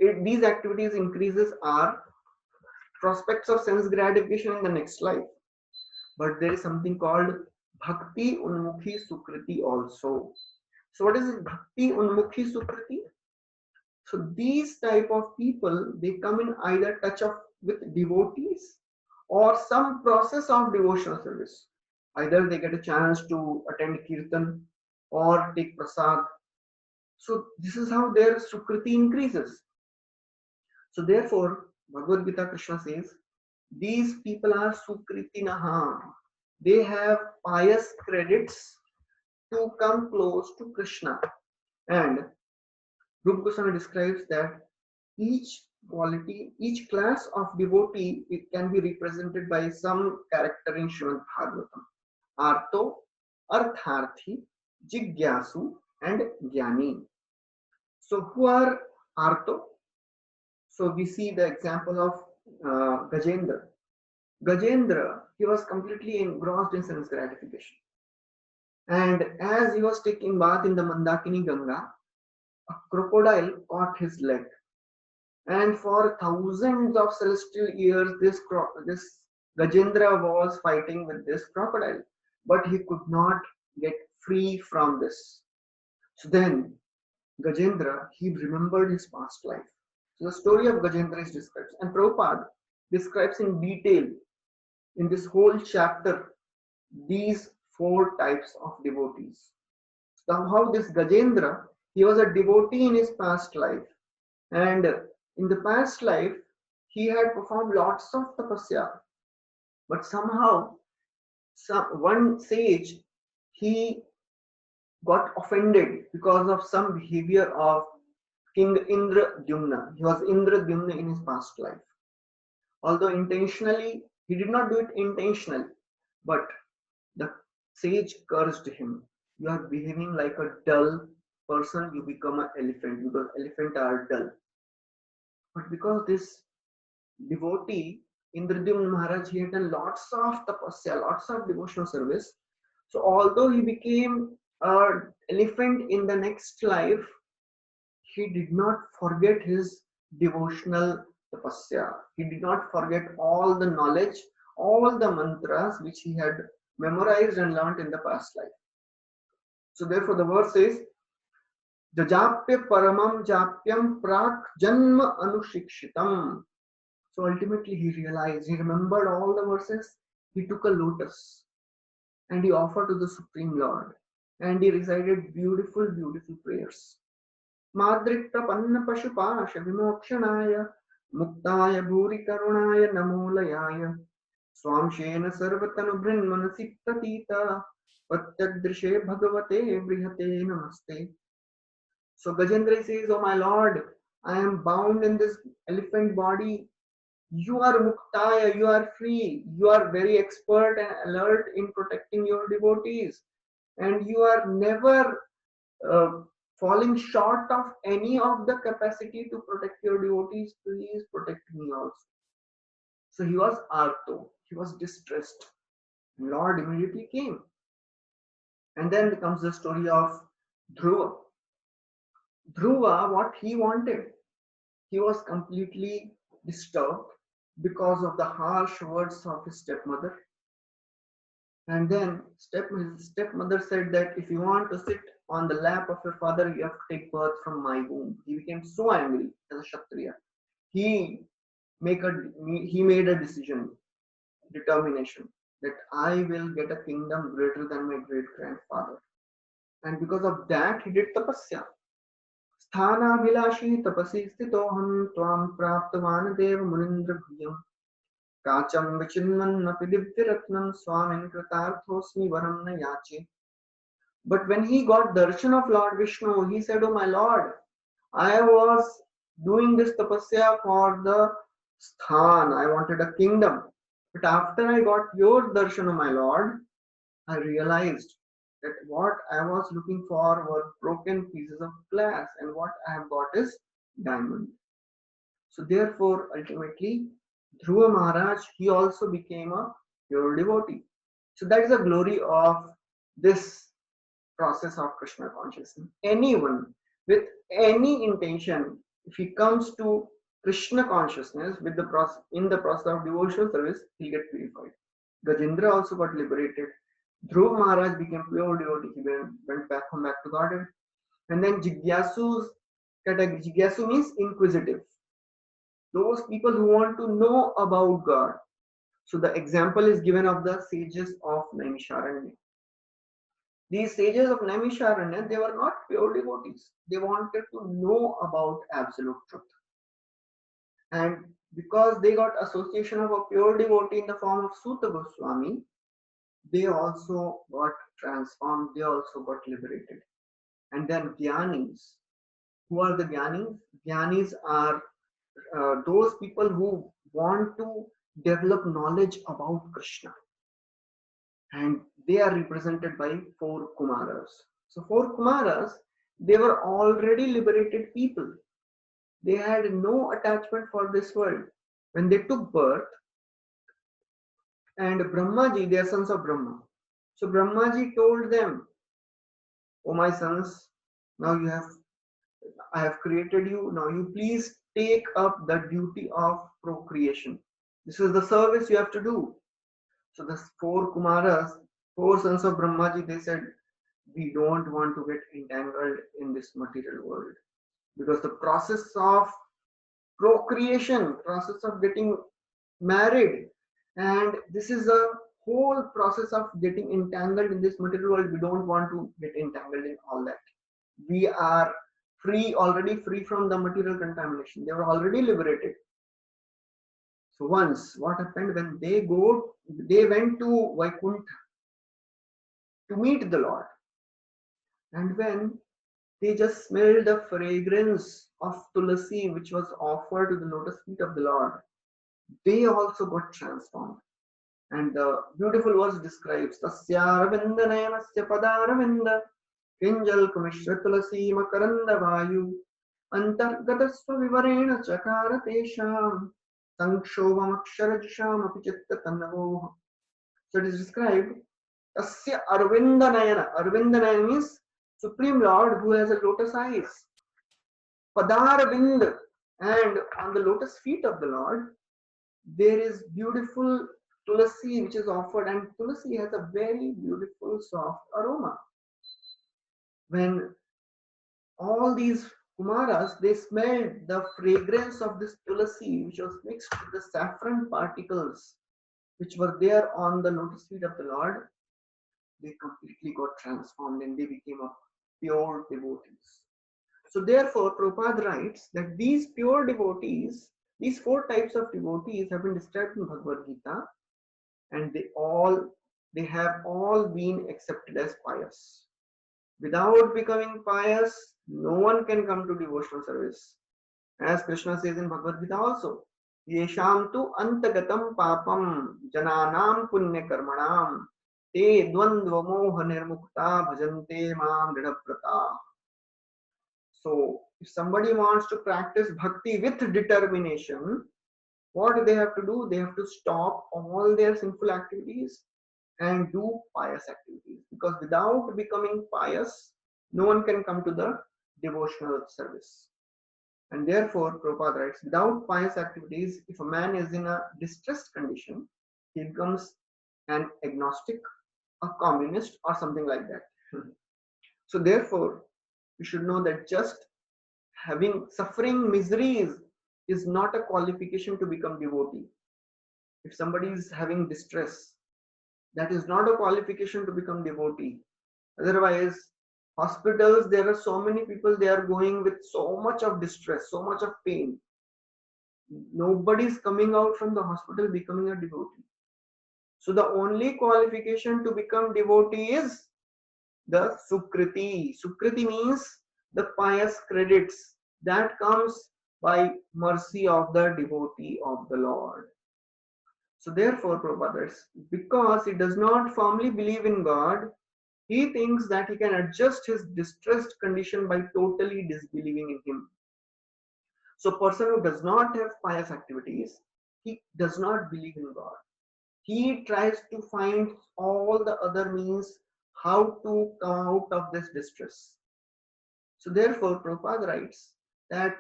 These activities increases our prospects of sense gratification in the next life. But there is something called bhakti unmukhi sukriti also. So what is bhakti unmukhi sukriti? So these type of people, they come in either touch of with devotees or some process of devotional service. Either they get a chance to attend kirtan or take prasad. So this is how their sukriti increases. So therefore, Bhagavad Gita Krishna says, these people are sukritinaha. They have pious credits to come close to Krishna. And Rupa Goswami describes that each quality, each class of devotee, it can be represented by some character in Srimad Bhagavatam. Arto, Artharthi, Jigyasu, and Jnani. So who are Arto? So we see the example of Gajendra. Gajendra, he was completely engrossed in sense gratification. And as he was taking bath in the Mandakini Ganga, a crocodile caught his leg. And for thousands of celestial years, this Gajendra was fighting with this crocodile, but he could not get free from this. So then Gajendra, he remembered his past life. So the story of Gajendra is described, and Prabhupada describes in detail in this whole chapter these four types of devotees. Somehow this Gajendra, he was a devotee in his past life, and in the past life he had performed lots of tapasya, but somehow one sage, he got offended because of some behavior of King Indradyumna. He was Indradyumna in his past life. Although intentionally, he did not do it intentionally, but the sage cursed him. You are behaving like a dull person, you become an elephant, because elephants are dull. But because this devotee, Indradyumna Maharaj, he had done lots of tapasya, lots of devotional service. So although he became an elephant in the next life, he did not forget his devotional tapasya. He did not forget all the knowledge, all the mantras which he had memorized and learnt in the past life. So therefore the verse says, Jajapya paramam japyam prak janma anushikshitam. So ultimately he realized, he remembered all the verses, he took a lotus and he offered to the Supreme Lord and he recited beautiful, beautiful prayers. Madrikta panna pashupasha vimokshanaya muktaya bhuri karunaya namolayaya swamshena sarvatanu brinmanasi pratita patyadrishe bhagavate brihate namaste. So Gajendra says, oh my Lord, I am bound in this elephant body. You are muktaya, you are free, you are very expert and alert in protecting your devotees, and you are never uh, falling short of any of the capacity to protect your devotees. Please protect me also. So he was arto, he was distressed. Lord immediately came. And then comes the story of Dhruva. Dhruva, what he wanted, he was completely disturbed because of the harsh words of his stepmother. And then his stepmother said that if you want to sit on the lap of your father, you have to take birth from my womb. He became so angry as a Kshatriya. He make a he made a decision, determination that I will get a kingdom greater than my great grandfather. And because of that, he did tapasya. स्थानाभिलाषी तपसि स्थितोऽहं त्वां प्राप्तवान् देव मुनीन्द्र भूयम् काचं विचिन्वन्नपि दिव्यरत्नं स्वामिन् कृतार्थोऽस्मि वरं न याचे. But when he got darshan of Lord Vishnu, he said, "Oh my Lord, I was doing this tapasya for the sthan. I wanted a kingdom. But after I got your darshan, of my Lord, I realized that what I was looking for were broken pieces of glass, and what I have got is diamond." So therefore, ultimately, Dhruva Maharaj, he also became a pure devotee. So that is the glory of this process of Krishna consciousness. Anyone with any intention, if he comes to Krishna consciousness with the process in the process of devotional service, he'll get purified. Gajendra also got liberated. Dhruv Maharaj became pure devotee. He went back home back to Godhead. And then Jigyasu's category. Jigyasu means inquisitive. Those people who want to know about God. So the example is given of the sages of Naimisharanya. These sages of Naimisharanya, they were not pure devotees. They wanted to know about absolute truth. And because they got association of a pure devotee in the form of Suta Goswami, they also got transformed, they also got liberated. And then Gyanis. Who are the Gyanis? Gyanis are those people who want to develop knowledge about Krishna. And they are represented by four Kumaras. So, four Kumaras, they were already liberated people. They had no attachment for this world. When they took birth, and Brahmaji, they are sons of Brahma. So, Brahmaji told them, "Oh, my sons, now I have created you. Now, you please take up the duty of procreation. This is the service you have to do." So the four Kumaras, four sons of Brahmaji, they said, "We don't want to get entangled in this material world, because the process of procreation, process of getting married, and this is a whole process of getting entangled in this material world. We don't want to get entangled in all that. We are already free from the material contamination. They were already liberated." So once, what happened when they went to Vaikuntha to meet the Lord. And when they just smelled the fragrance of tulasi which was offered to the lotus feet of the Lord, they also got transformed. And the beautiful verse describes Tasyaravindanayasya padaravinda Kinjal Kumishra Tulasi Makaranda Vayu Antargatasva Vivarena Chakara Tesham Sankshovam Aksharajisham Apichitta Tanavoha. So it is described Tasya Arvindanayana. Arvindanayana means Supreme Lord who has a lotus eyes. Padaravind, and on the lotus feet of the Lord, there is beautiful tulasi which is offered, and tulasi has a very beautiful soft aroma. When all these Kumaras, they smelled the fragrance of this tulasi which was mixed with the saffron particles which were there on the lotus feet of the Lord, they completely got transformed and they became a pure devotees. So therefore, Prabhupada writes that these pure devotees, these four types of devotees have been described in Bhagavad Gita, and they have all been accepted as pious. Without becoming pious, no one can come to devotional service. As Krishna says in Bhagavad Gita also, Yesham tu antagatam papam jananam punya karmanam te dvandva moha nirmukta bhajante mam dridhaprata. So, if somebody wants to practice bhakti with determination, what do they have to do? They have to stop all their sinful activities and do pious activities. Because without becoming pious, no one can come to the devotional service. And therefore, Prabhupada writes, without pious activities, if a man is in a distressed condition, he becomes an agnostic, a communist or something like that. So therefore, we should know that just having suffering miseries is not a qualification to become devotee. If somebody is having distress, that is not a qualification to become devotee. Otherwise, hospitals, there are so many people, they are going with so much of distress, so much of pain. Nobody is coming out from the hospital becoming a devotee. So the only qualification to become devotee is the Sukriti. Sukriti means the pious credits that comes by mercy of the devotee of the Lord. So therefore, Prabhupada, because he does not firmly believe in God, he thinks that he can adjust his distressed condition by totally disbelieving in him. So person who does not have pious activities, he does not believe in God. He tries to find all the other means how to come out of this distress. So therefore, Prabhupada writes that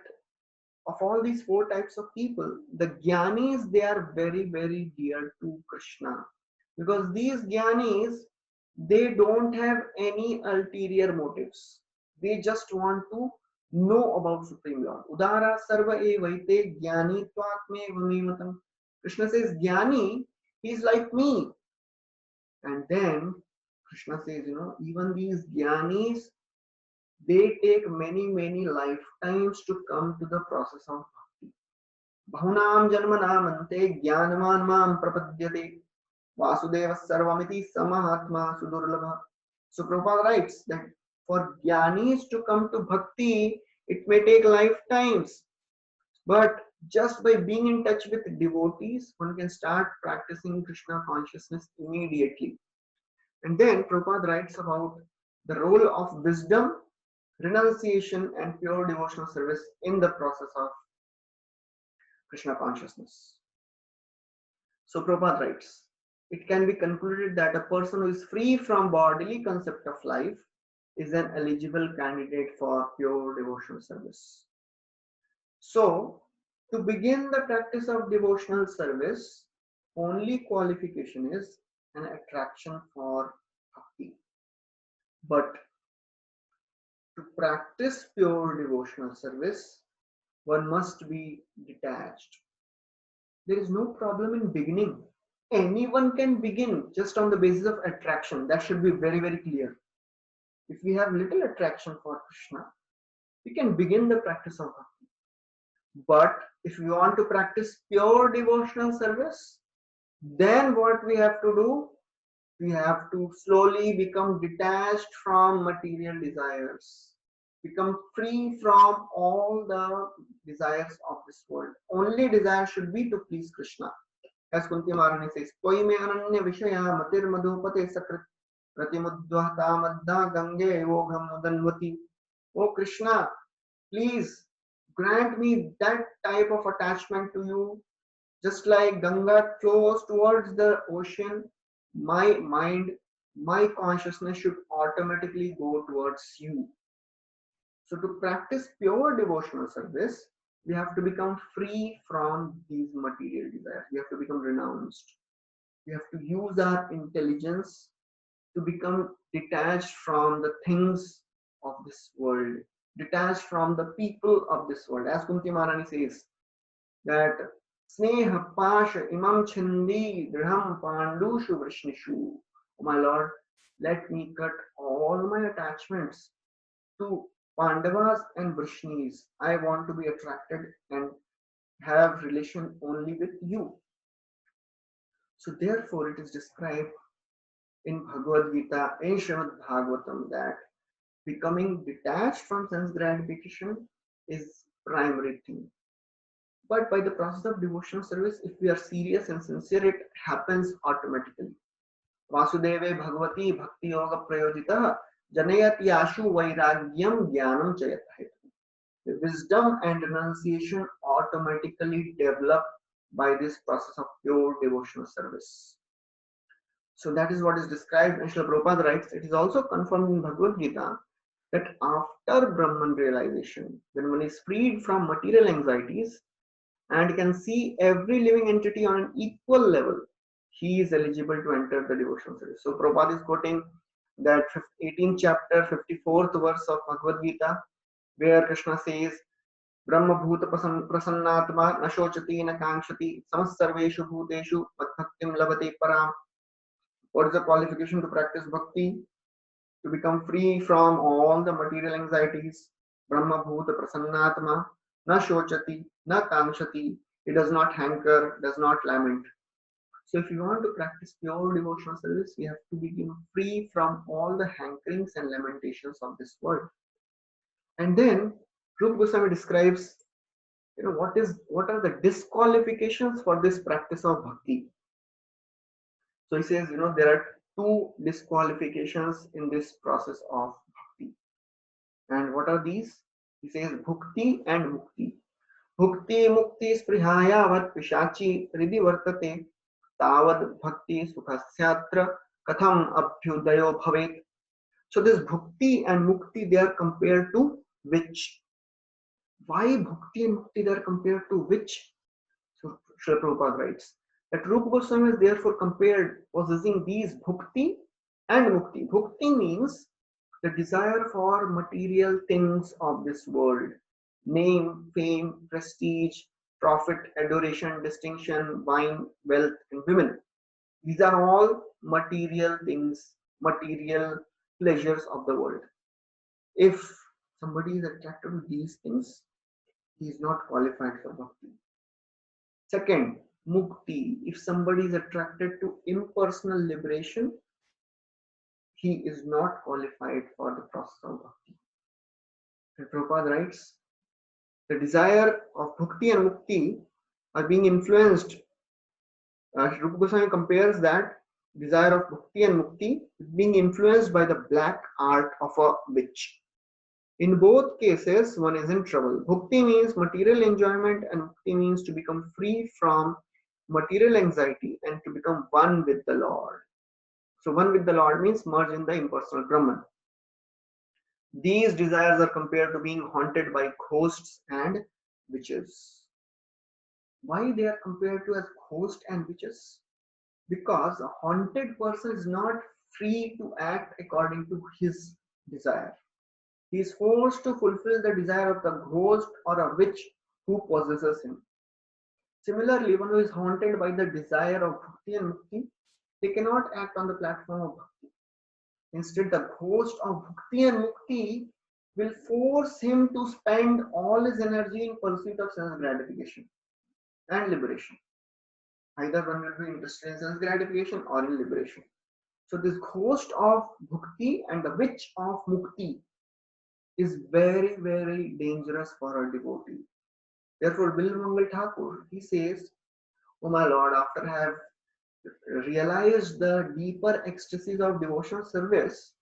of all these four types of people, the Gyanis, they are very, very dear to Krishna. Because these Gyanis, they don't have any ulterior motives. They just want to know about Supreme Lord. Udara sarva evaite Gyani twatme vamimatam. Krishna says, Gyani, he is like me. And then Krishna says, even these Gyanis, they take many, many lifetimes to come to the process of bhakti. Bahunam janmanamante jnanaman mam prapadyate Vasudeva sarvamiti samahatma sudurlabha. So Prabhupada writes that for Gyanis to come to bhakti, it may take lifetimes. But just by being in touch with devotees, one can start practicing Krishna consciousness immediately. And then Prabhupada writes about the role of wisdom, renunciation, and pure devotional service in the process of Krishna consciousness. So Prabhupada writes, it can be concluded that a person who is free from bodily concept of life is an eligible candidate for pure devotional service. So, to begin the practice of devotional service, only qualification is an attraction for bhakti. But to practice pure devotional service, one must be detached. There is no problem in beginning. Anyone can begin just on the basis of attraction. That should be very, very clear. If we have little attraction for Krishna, we can begin the practice of bhakti. But if we want to practice pure devotional service, then what we have to do? We have to slowly become detached from material desires, become free from all the desires of this world. Only desire should be to please Krishna. As Kunti Maharani says, Koi me ananya vishaya matir madhupate sakrit pratimudvahta madha gange yogham mudanvati. Oh Krishna, please grant me that type of attachment to you. Just like Ganga flows towards the ocean, my mind, my consciousness should automatically go towards you. So to practice pure devotional service, we have to become free from these material desires. We have to become renounced. We have to use our intelligence to become detached from the things of this world, detached from the people of this world. As Kunti Maharani says, that Sneha Pasha Imam Chindi Drham Pandushu Vrishnishu. Oh my Lord, let me cut all my attachments to Pandavas and Vrishnis. I want to be attracted and have relation only with you. So therefore it is described in Bhagavad Gita, in Srimad Bhagavatam, that becoming detached from sense gratification is primary thing. But by the process of devotional service, if we are serious and sincere, it happens automatically. Vasudeve Bhagavati Bhakti Yoga Prayojita Janayati Ashu Vairagyam Jnanam Chayat. The wisdom and renunciation automatically develop by this process of pure devotional service. So that is what is described, and Srila Prabhupada writes, it is also confirmed in Bhagavad Gita that after Brahman realization, when one is freed from material anxieties and can see every living entity on an equal level, he is eligible to enter the devotional service. So Prabhupada is quoting that 18th chapter, 54th verse of Bhagavad Gita, where Krishna says, Brahma Bhuta Prasannatma Nashocati Nakangshati Samasarveshu Bhuteshu Madbhaktim Labate Param. What is the qualification to practice bhakti? To become free from all the material anxieties. Brahma Bhuta Prasannatma Nashocati Nakangshati. It does not hanker, does not lament. So if you want to practice pure devotional service, we have to become free from all the hankerings and lamentations of this world. And then Rupa Goswami describes, what are the disqualifications for this practice of bhakti. So he says, there are two disqualifications in this process of bhakti. And what are these? He says bhukti and mukti. Bhukti mukti sprihayavat pishachi hridi vartate tavad bhakti sukhasyatra katham abhyudayo bhavet. So this bhukti and mukti, they are compared to which? Why bhukti and mukti they are compared to which? So Srila Prabhupada writes that Rupa Goswami is therefore compared possessing these bhukti and mukti. Bhukti means the desire for material things of this world. Name, fame, prestige, profit, adoration, distinction, wine, wealth, and women. These are all material things, material pleasures of the world. If somebody is attracted to these things, he is not qualified for bhakti. Second, mukti. If somebody is attracted to impersonal liberation, he is not qualified for the process of bhakti. And Prabhupada writes, the desire of bhakti and mukti are being influenced. Rupa Goswami compares that desire of bhakti and mukti is being influenced by the black art of a witch. In both cases, one is in trouble. Bhakti means material enjoyment and mukti means to become free from material anxiety and to become one with the Lord. So one with the Lord means merge in the impersonal Brahman. These desires are compared to being haunted by ghosts and witches. Why they are compared to as ghosts and witches? Because a haunted person is not free to act according to his desire. He is forced to fulfill the desire of the ghost or a witch who possesses him. Similarly, one who is haunted by the desire of bhakti and mukti, they cannot act on the platform of bhakti. Instead, the ghost of bhakti and mukti will force him to spend all his energy in pursuit of sense gratification and liberation. Either one will be interested in sense gratification or in liberation. So this ghost of bhakti and the witch of mukti is very, very dangerous for a devotee. Therefore, Bilmangal Thakur, he says, "Oh my Lord, after I have realized the deeper ecstasies of devotional service,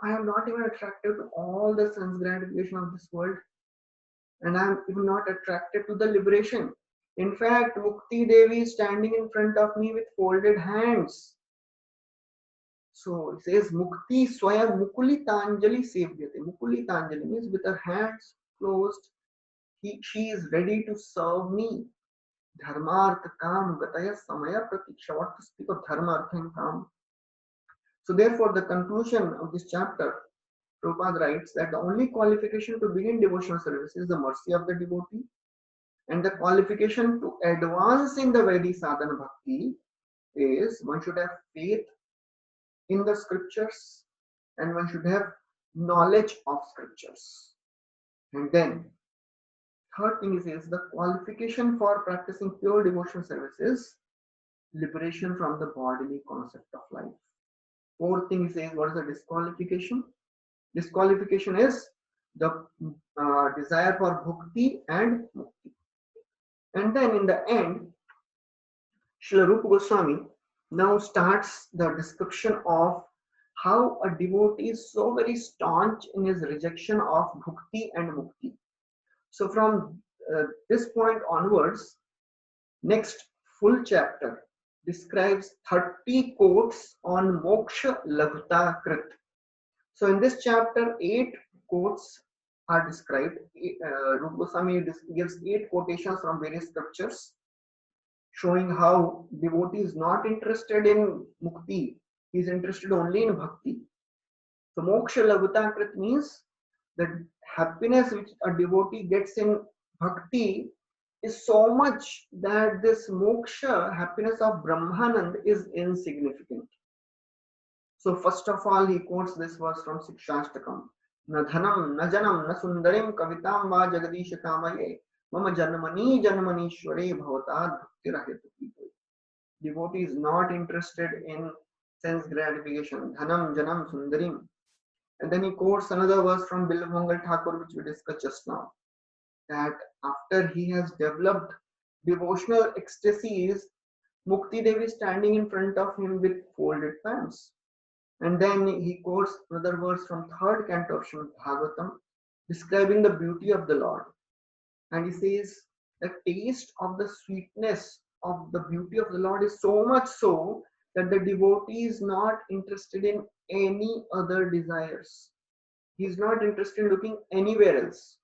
I am not even attracted to all the sense gratification of this world, and I am even not attracted to the liberation. In fact, Mukti Devi is standing in front of me with folded hands." So it says, Mukti Swayam Mukulitanjali Sevdyate. Mukulitanjali means with her hands closed, she is ready to serve me. Dharmartha Kam Gataya Samaya Pratiksha. What to speak of Dharma, Artha, and Kam? So therefore, the conclusion of this chapter, Prabhupada writes that the only qualification to begin devotional service is the mercy of the devotee, and the qualification to advance in the Vedic sadhana bhakti is one should have faith in the scriptures and one should have knowledge of scriptures. And then third thing is the qualification for practicing pure devotional service is liberation from the bodily concept of life. Fourth thing is what is the disqualification? Disqualification is the desire for bhakti and mukti. And then in the end, Srila Rupa Goswami now starts the description of how a devotee is so very staunch in his rejection of bhakti and mukti. So from this point onwards, next full chapter describes 30 quotes on moksha laghuta krit. So in this chapter, 8 quotes are described. Rupa Goswami gives 8 quotations from various scriptures. showing how devotee is not interested in mukti, he is interested only in bhakti. So moksha lagutakrit means the happiness which a devotee gets in bhakti is so much that this moksha, happiness of Brahmanand, is insignificant. So first of all, he quotes this verse from Sikshastakam. Na dhanam, na janam, na sundarim kavitam va jagadish kamaye mama janmani janmanishware bhavatad bhaktiraheta people. Devotee is not interested in sense gratification. Dhanam, janam, sundarim. And then he quotes another verse from Bilvamangal Thakur, which we discussed just now, that after he has developed devotional ecstasies, Mukti Devi is standing in front of him with folded palms. And then he quotes another verse from third canto of Srimad Bhagavatam, describing the beauty of the Lord. And he says, the taste of the sweetness of the beauty of the Lord is so much so that the devotee is not interested in any other desires. He is not interested in looking anywhere else.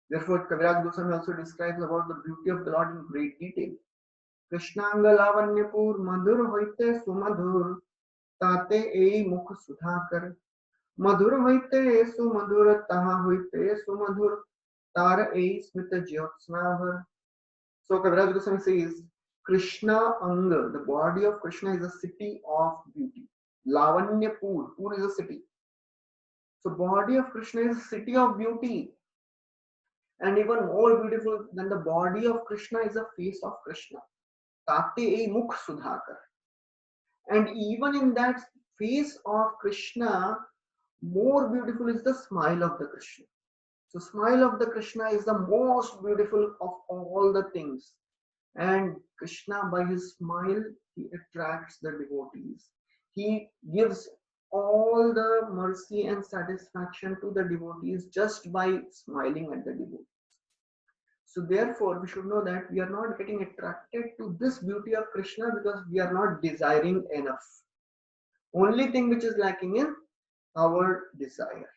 Therefore, Kaviraj Goswami also describes about the beauty of the Lord in great detail. Krishnanga lavanyapur madhur hoite sumadhur tate ei mukh sudhakar madhur hoite sumadhur taha hoite sumadhur tar ei smita jyotsnavar. So Kaviraj Goswami says, Krishna Anga, the body of Krishna is a city of beauty. Lavanyapur, Pur is a city. So body of Krishna is a city of beauty. And even more beautiful than the body of Krishna is the face of Krishna. Tate ei mukh sudhakar. And even in that face of Krishna, more beautiful is the smile of the Krishna. So smile of the Krishna is the most beautiful of all the things. And Krishna, by his smile, he attracts the devotees. He gives all the mercy and satisfaction to the devotees just by smiling at the devotees. So therefore, we should know that we are not getting attracted to this beauty of Krishna because we are not desiring enough. Only thing which is lacking is our desire.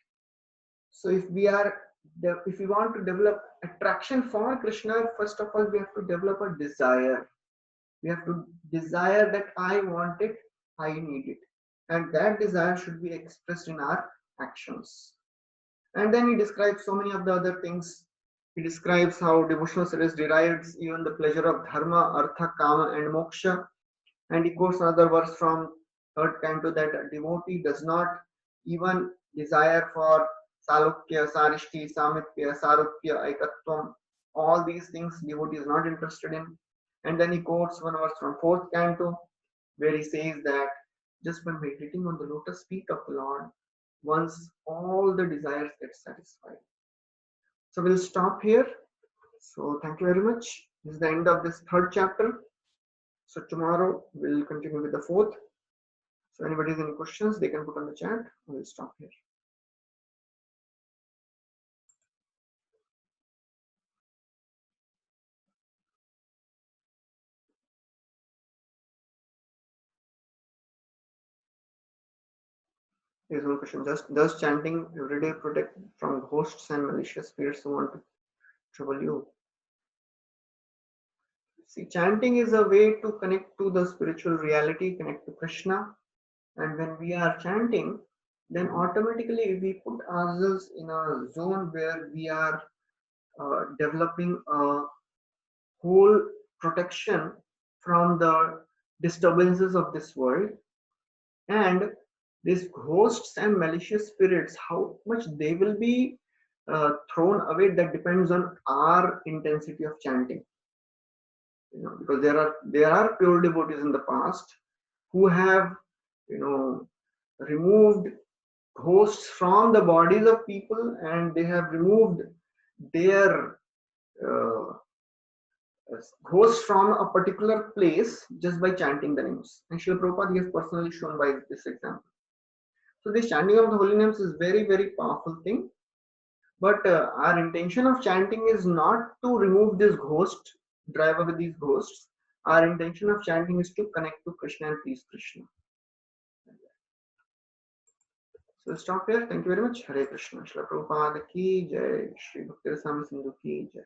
So if we want to develop attraction for Krishna, first of all, we have to develop a desire. We have to desire that I want it, I need it. And that desire should be expressed in our actions. And then he describes so many of the other things. He describes how devotional service derives even the pleasure of dharma, artha, kama, and moksha. And he quotes another verse from third canto that a devotee does not even desire for salukya, sarishti, samitya, sarupya, aikatvam. All these things devotee is not interested in. And then he quotes one verse from fourth canto where he says that just by meditating on the lotus feet of the Lord, once all the desires get satisfied. So we'll stop here. So thank you very much. This is the end of this third chapter. So tomorrow we'll continue with the fourth. So anybody has any questions, they can put on the chat. We'll stop here. Here's one question. Does chanting every day protect from ghosts and malicious spirits who want to trouble you? See, chanting is a way to connect to the spiritual reality, connect to Krishna. And when we are chanting, then automatically we put ourselves in a zone where we are developing a whole protection from the disturbances of this world. And these ghosts and malicious spirits, how much they will be thrown away, that depends on our intensity of chanting. Because there are pure devotees in the past who have removed ghosts from the bodies of people, and they have removed their uh, ghosts from a particular place just by chanting the names. And Srila Prabhupada has personally shown by this example. So this chanting of the holy names is very, very powerful thing. But our intention of chanting is not to remove this ghost, drive away these ghosts. Our intention of chanting is to connect to Krishna and please Krishna. So we'll stop here. Thank you very much. Hare Krishna. Srila Prabhupada ki jai. Shri Bhakti Rasam Sindhu ki jai.